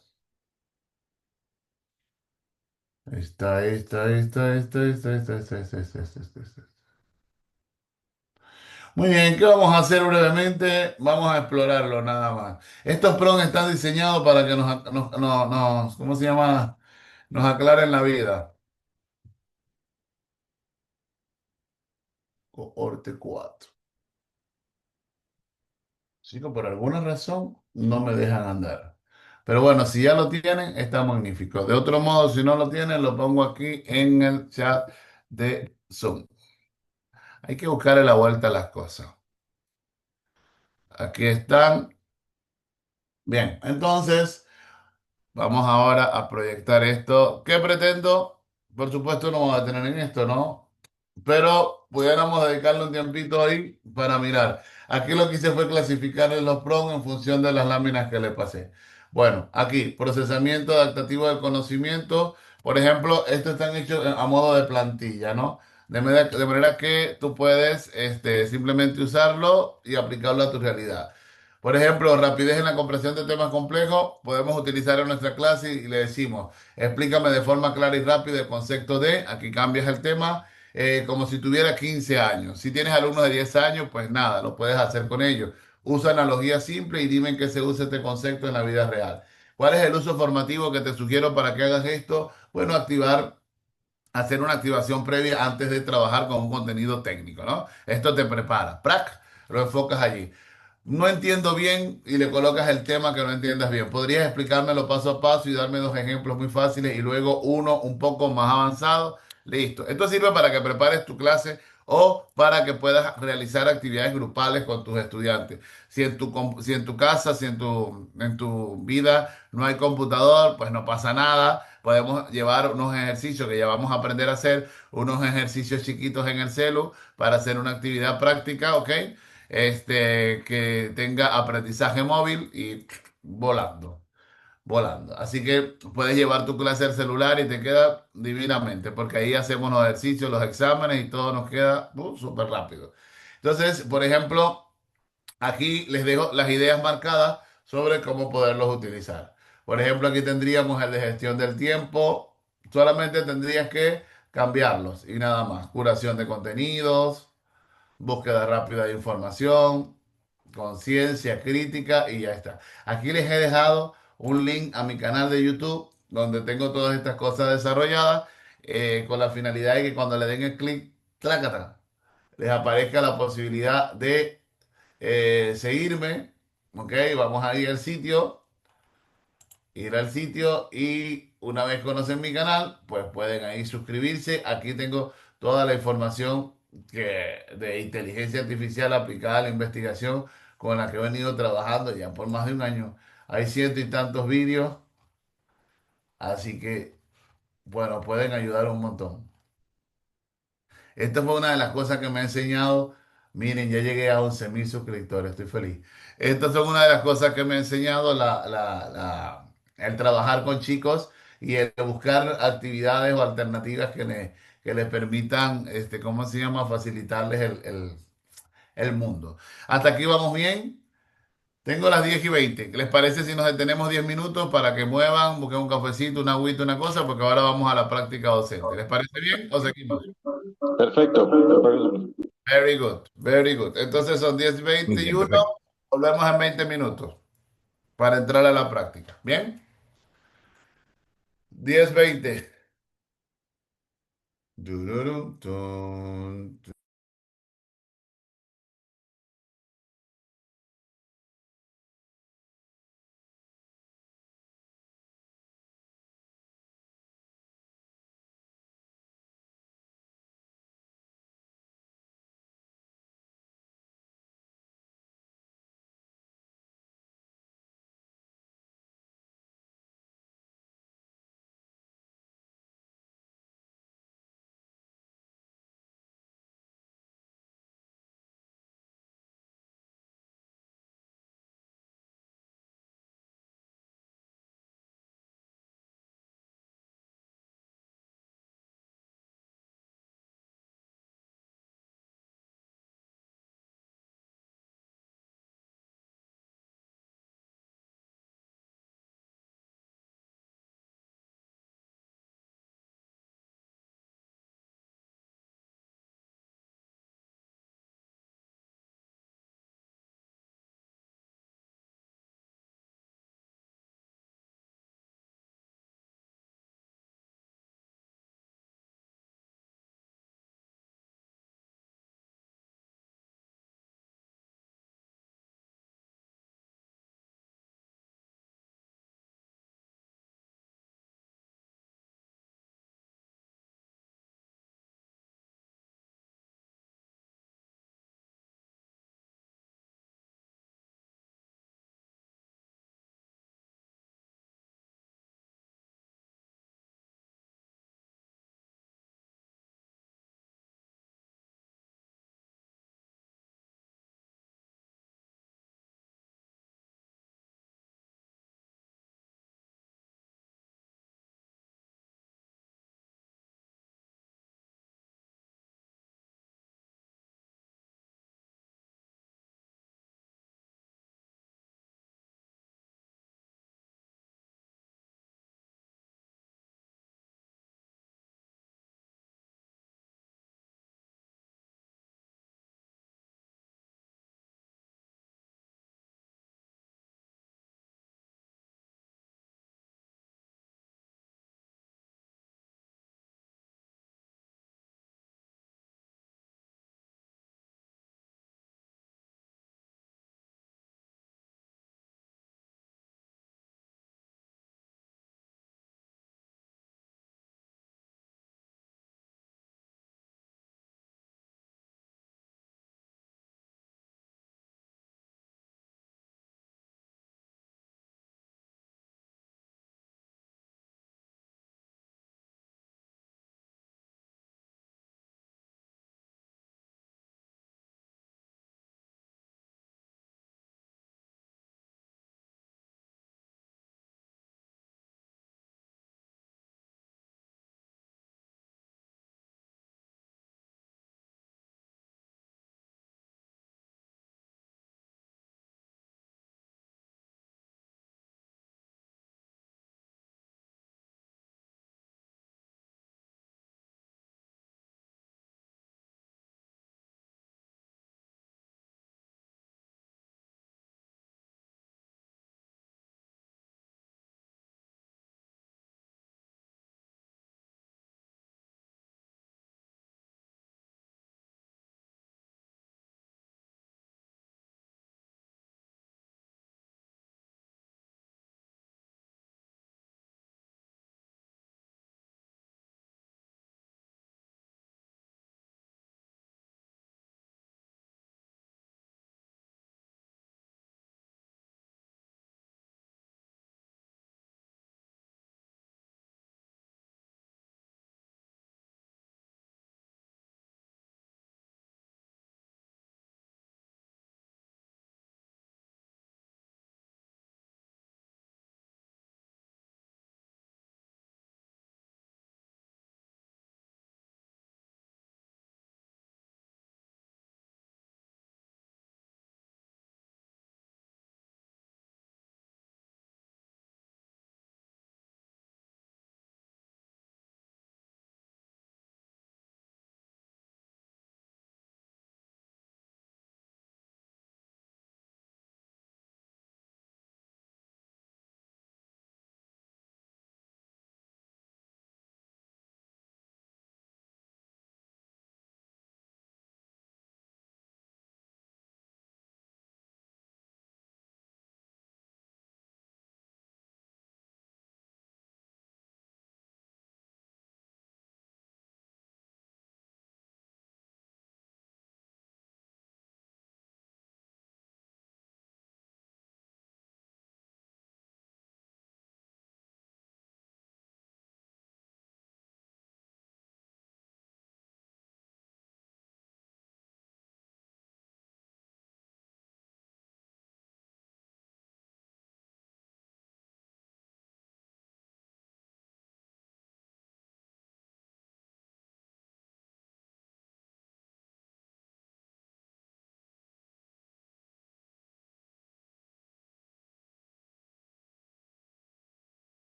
Está. Muy bien, ¿qué vamos a hacer brevemente? Vamos a explorarlo nada más. Estos prompts están diseñados para que ¿cómo se llama? Nos aclaren la vida. Cohorte 4. Chicos, por alguna razón no me dejan andar. Pero bueno, si ya lo tienen, está magnífico. De otro modo, si no lo tienen, lo pongo aquí en el chat de Zoom. Hay que buscarle la vuelta a las cosas. Aquí están. Bien, entonces vamos ahora a proyectar esto. ¿Qué pretendo? Por supuesto, no vamos a tener en esto, ¿no? Pero pudiéramos dedicarle un tiempito ahí para mirar. Aquí lo que hice fue clasificar los PROM en función de las láminas que le pasé. Bueno, aquí, procesamiento adaptativo del conocimiento. Por ejemplo, estos están hechos a modo de plantilla, ¿no? De manera que tú puedes simplemente usarlo y aplicarlo a tu realidad. Por ejemplo, rapidez en la comprensión de temas complejos, podemos utilizar en nuestra clase y le decimos, explícame de forma clara y rápida el concepto de, aquí cambias el tema, como si tuviera 15 años. Si tienes alumnos de 10 años, pues nada, lo puedes hacer con ellos. Usa analogía simple y dime en qué se usa este concepto en la vida real. ¿Cuál es el uso formativo que te sugiero para que hagas esto? Bueno, hacer una activación previa antes de trabajar con un contenido técnico, ¿no? Esto te prepara. ¡Prac! Lo enfocas allí. No entiendo bien y le colocas el tema que no entiendas bien. ¿Podrías explicármelo paso a paso y darme dos ejemplos muy fáciles y luego uno un poco más avanzado? Listo. Esto sirve para que prepares tu clase o para que puedas realizar actividades grupales con tus estudiantes. Si en tu casa, si en tu vida no hay computador, pues no pasa nada. Podemos llevar unos ejercicios que ya vamos a aprender a hacer, unos ejercicios chiquitos en el celu para hacer una actividad práctica, ¿ok? Que tenga aprendizaje móvil y volando, volando. Así que puedes llevar tu clase al celular y te queda divinamente, porque ahí hacemos los ejercicios, los exámenes y todo nos queda súper rápido. Entonces, por ejemplo, aquí les dejo las ideas marcadas sobre cómo poderlos utilizar. Por ejemplo, aquí tendríamos el de gestión del tiempo. Solamente tendrías que cambiarlos y nada más. Curación de contenidos, búsqueda rápida de información, conciencia crítica y ya está. Aquí les he dejado un link a mi canal de YouTube donde tengo todas estas cosas desarrolladas con la finalidad de que cuando le den el clic, tlácata, les aparezca la posibilidad de seguirme. Ok, vamos a ir al sitio y una vez conocen mi canal, pues pueden ahí suscribirse. Aquí tengo toda la información de inteligencia artificial aplicada a la investigación con la que he venido trabajando ya por más de un año. Hay ciento y tantos vídeos, así que, bueno, pueden ayudar un montón. Esta fue una de las cosas que me ha enseñado. Miren, ya llegué a 11.000 suscriptores, estoy feliz. Estas son una de las cosas que me ha enseñado el trabajar con chicos y el buscar actividades o alternativas que les permitan, ¿cómo se llama? Facilitarles el mundo. Hasta aquí vamos bien. Tengo las 10:20. ¿Qué les parece si nos detenemos 10 minutos para que muevan, busquen un cafecito, una agüita, una cosa? Porque ahora vamos a la práctica docente. ¿Les parece bien o seguimos? Perfecto. Very good, very good. Entonces son diez Muy veinte y bien, uno. perfecto. Volvemos en 20 minutos para entrar a la práctica. ¿Bien? 10:20. Dururú, tun, tun.